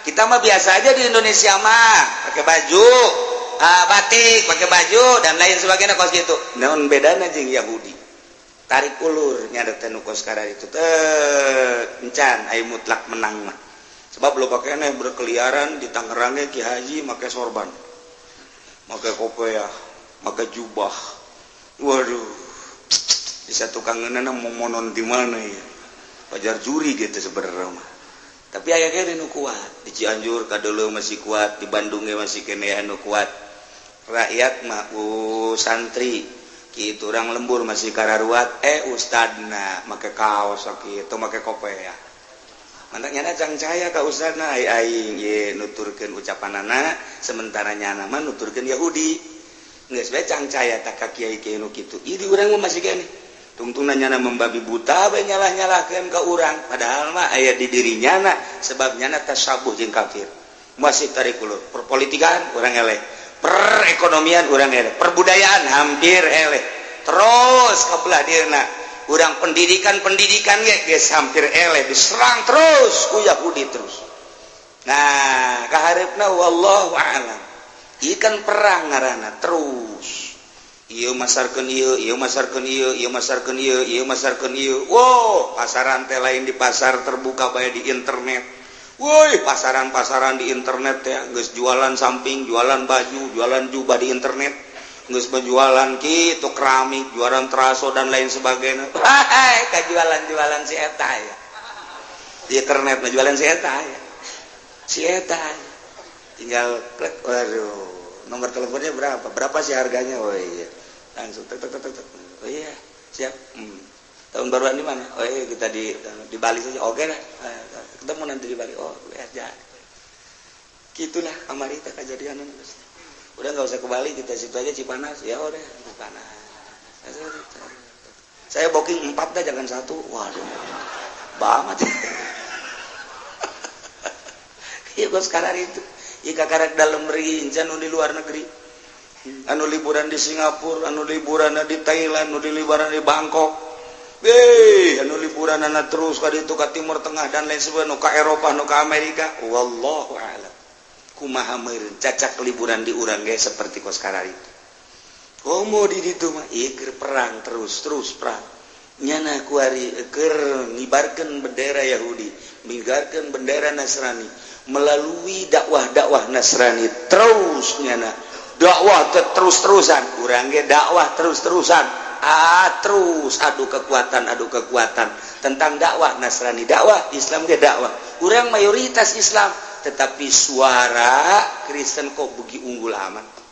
kita mah biasa aja di Indonesia mah pakai baju batik pakai baju dan lain sebagainya kos gitu naon bedana jeung Yahudi tarik ulur nya teh nu kos kara itu teh encan aya mutlak menang mah sebab lo pakai neh berkeliaran di Tangerang Ki Haji make sorban make kopiah make jubah waduh bisa tukangeunana momonon di mana ya wajar juri gitu sebenarnya mah tapi aya ge nu kuat di Cianjur kadeuleu masih kuat di Bandung ge masih kene anu kuat rakyat mah santri kitu urang lembur masih kararuat ustadna make kaos kitu make kopiah mantak nyana cangcaya ka ustadna aing ye nuturkeun ucapanana sementara nyana mah nuturkeun Yahudi geus bae cangcaya tak ka kiai-kiai nu kitu ieu urang mah masih kene tungtungna nyana membabi buta bae nyalah-nyalahkeun ka urang padahal mah aya di diri nyana sebab nyana tasabuh jeung kafir masih tarik ulur perpolitikan urang eleh perekonomian urang eleh perbudayaan hampir eleh terus kabelah dieuna urang pendidikan geus hampir eleh diserang terus ku Yahudi terus nah kaharepna wallahu a'lam ikan perang ngaranna terus ieu masarkeun ieu wow pasaran teh lain di pasar terbuka bae di internet woi pasaran-pasaran di internet teh geus jualan samping jualan baju jualan jubah di internet geus penjualan kitu keramik jualan teraso dan lain sebagainya ka jualan si eta ya di internet mah jualan si eta tinggal klik waduh nomor teleponnya berapa sih harganya oh iya langsung tek oh iya siap tahun baruan di mana oh iya kita di Bali saja oke lah ketemu nanti di Bali oh aja gitulah amarita kejadian udah nggak usah ke Bali kita situ aja Cipanas ya udah Cipanas saya booking 4 dah jangan 1 waduh banget iya bos sekarang itu ika karek dalam rincan anu di luar negeri anu liburan di Singapura anu liburan di Thailand anu liburan di Bangkok anu liburan anak terus ka ditu ka Timur Tengah dan lain sebagainya, nu ka Eropa nu ka Amerika, wallahu a'lam. Kumaha meureun cacak liburan di urang ge seperti kos karari. Komo di ditu mah ieu keur perang terus perang. Nyana kuari keur ngibarkeun bendera Yahudi, ngibarkeun bendera Nasrani melalui dakwah Nasrani terus nyana. Dakwah terus-terusan, urang ge dakwah terus-terusan. Terus adu kekuatan tentang dakwah Nasrani, dakwah Islam ge dakwah. Urang mayoritas Islam, tetapi suara Kristen kok begi unggul amat.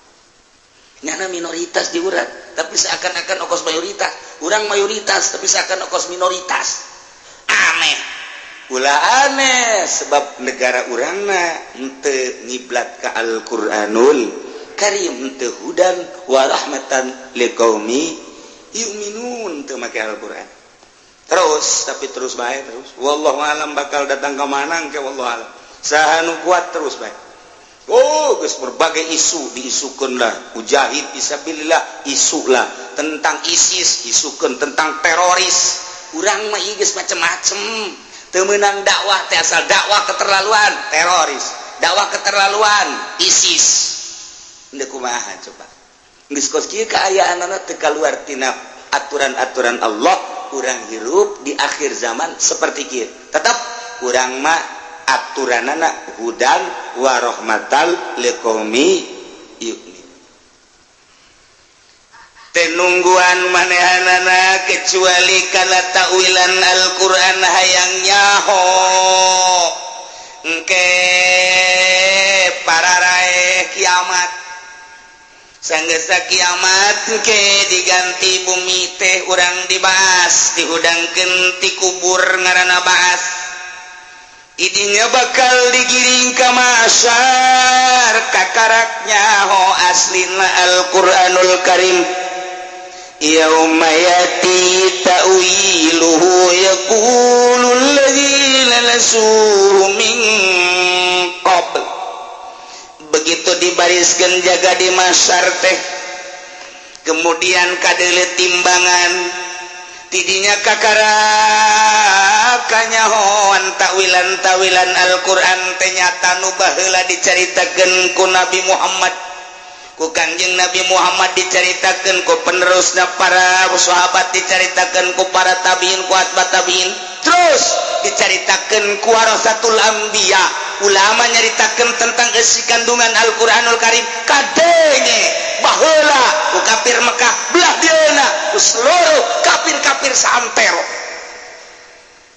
Nyana minoritas di urang, tapi seakan-akan okos mayoritas. Urang mayoritas, tapi seakan okos minoritas. Aneh. Ulah aneh, sebab negara urangna henteu ngiblat ka Al-Qur'anul Karim, henteu hudan wa rahmatan liqaumi yu'minun, teu make Al-Qur'an. Terus bae terus. Wallahu alam bakal datang ka manang ke wallahu alam. Saha nu kuat terus bae. Geus berbagai isu diisukeun lah, mujahid fisabilillah isulah tentang ISIS, isukeun tentang teroris. Urang mah ieu geus macem-macem. Teu meunang dakwah teh asal dakwah keterlaluan teroris, dakwah keterlaluan ISIS. Endeu kumaha coba. Geus kos kieu kaayaanna teu kaluar tina aturan-aturan Allah, urang hirup di akhir zaman seperti kieu. Tetep urang mah aturanana hudan wa rahmatal liqaumi yu'min. Tenungguan manehanana kecuali kana ta'wilan Al-Qur'an hayang nyaho engke pararae kiamat. Sanggeus kiamat engke diganti bumi teh urang dibahas dihudangkeun ti kubur ngaranna baas. Idinya bakal digiring ka mahsyar kakaraknya ho aslina Al-Qur'anul Karim. Yauma yati ta'wiluhu yaqulul ladzina nasuhu min qabl. Begitu dibariskeun jaga di mahsyar teh, kemudian kadeuleu timbangan tidinya kakarakanya hoan tawilan Al-Quran ternyata nu baheula dicaritakeun ku Nabi Muhammad, ku Kanjeng Nabi Muhammad dicaritakeun ku penerusna para sahabat, dicaritakeun ku para tabiin, ku atba tabiin, terus dicaritakeun ku warasatul anbiya, ulama nyaritakeun tentang isi kandungan Al-Quranul Karim kadenge baheula ku kafir Mekah belah dieuna ku seluruh kafir saantero.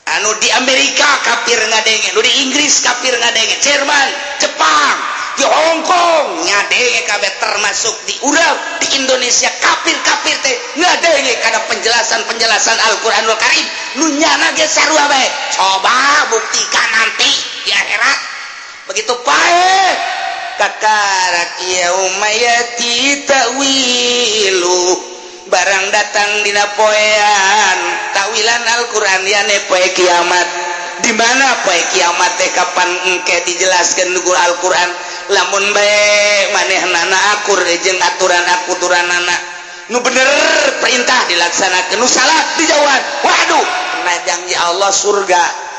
Anu di Amerika kafir ngadenge, nu di Inggris kafir ngadenge, Jerman, Jepang, di Hong Kong ngadenge kabeh, termasuk di urang di Indonesia kafir teh ngadenge karena penjelasan Al-Qur'anul Karim nu nyana ge sarua bae. Coba buktikan nanti di akhirat. Begitu pae kakarak yauma yati ta'wilu, barang datang dina poean takwilan Al-Qur'an ya poe kiamat. Di mana poe kiamat teh kapan engke dijelaskeun ku Al-Qur'an, lamun bae manehnana akur jeung aturan-aturanana nu bener perintah dilaksanakeun, nu salah dijauhan. Waduh, na janji Allah surga.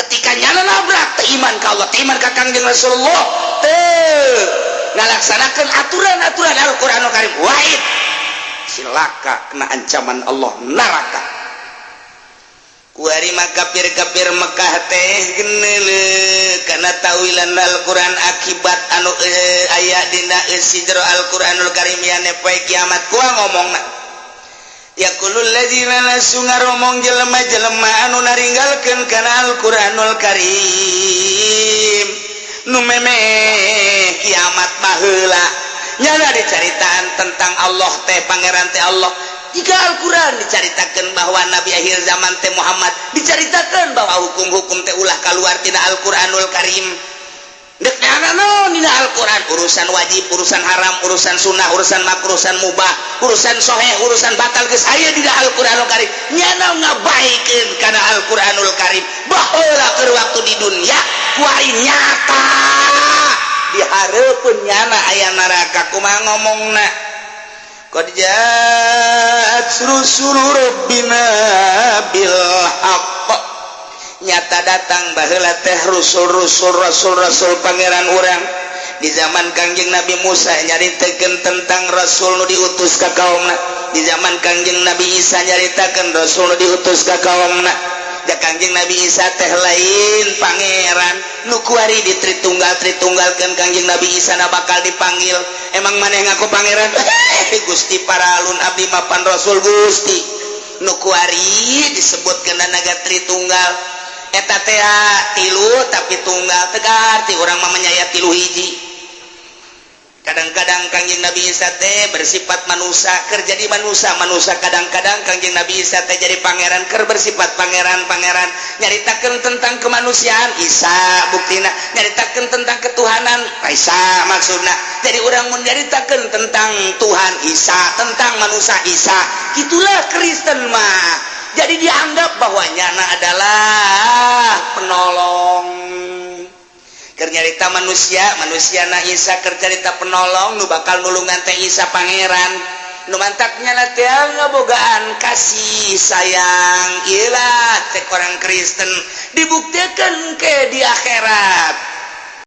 Ketika nyana nabrak teu iman ka Allah, teu iman ka Kangjeng Rasulullah, teu ngalaksanakeun aturan-aturan Al-Qur'anul Karim, wahid silaka kena ancaman Allah neraka. Kuari mah kafir Mekah teh geneuleuh kana tawilan Al-Qur'an akibat anu aya dina sidro Al-Qur'anul Karim yane poe kiamat. Kua ngomongna yaqulul ladzina lasu ngaromong jelema-jelema anu naringgalkeun kana Al-Qur'anul Karim nu memeh kiamat baheula nyana dicaritaan tentang Allah teh pangeran teh Allah. Jika Al-Quran diceritakan bahwa Nabi akhir zaman teh Muhammad, diceritakan bahwa hukum-hukum teh ulah keluar tina Al-Quranul Karim. Dek naon dina Al-Quran, urusan wajib, urusan haram, urusan sunnah, urusan makruh, urusan mubah, urusan soheh, urusan batal geus aya dina Al-Quranul Karim. Nyana ngabaikeun kana Al-Quranul Karim baheula keur waktu di dunia kuari nyata dihareupeun nyana aya neraka. Kumaha ngomongna? qad ja'at rusulu rabbina bil haqq nyata datang baheula teh rasul pangeran urang di zaman Kangjeng Nabi Musa nyaritakeun tentang rasul nu diutus ka kaumna di zaman Kangjeng Nabi Isa nyaritakeun rasul nu diutus ka kaumna da Kangjeng Nabi Isa teh lain pangeran nu kuari ditritunggalkeun Kangjeng Nabi Isa na bakal dipanggil emang maneh ngaku pangeran Gusti Paralun abdi mapan rasul Gusti nu kuari disebutkeun naga tritunggal eta teh tilu tapi tunggal tegar ti urang mah menyaya tilu hiji kadang-kadang Kangjeng Nabi Isa teh bersifat manusia keur jadi manusia kadang-kadang Kangjeng Nabi Isa teh jadi pangeran keur bersifat pangeran nyaritakeun tentang kemanusiaan Isa buktina nyaritakeun tentang ketuhanan Isa maksudna jadi urang mun nyaritakeun tentang Tuhan Isa tentang manusia Isa gitulah Kristen mah jadi dianggap bahwa nyana adalah penolong kernyarita manusia na Isa kernyarita penolong nu bakal nulungan teh Isa pangeran nu mantaknya na teh ngabogaan kasih sayang ilah teh orang Kristen dibuktikan ke di akhirat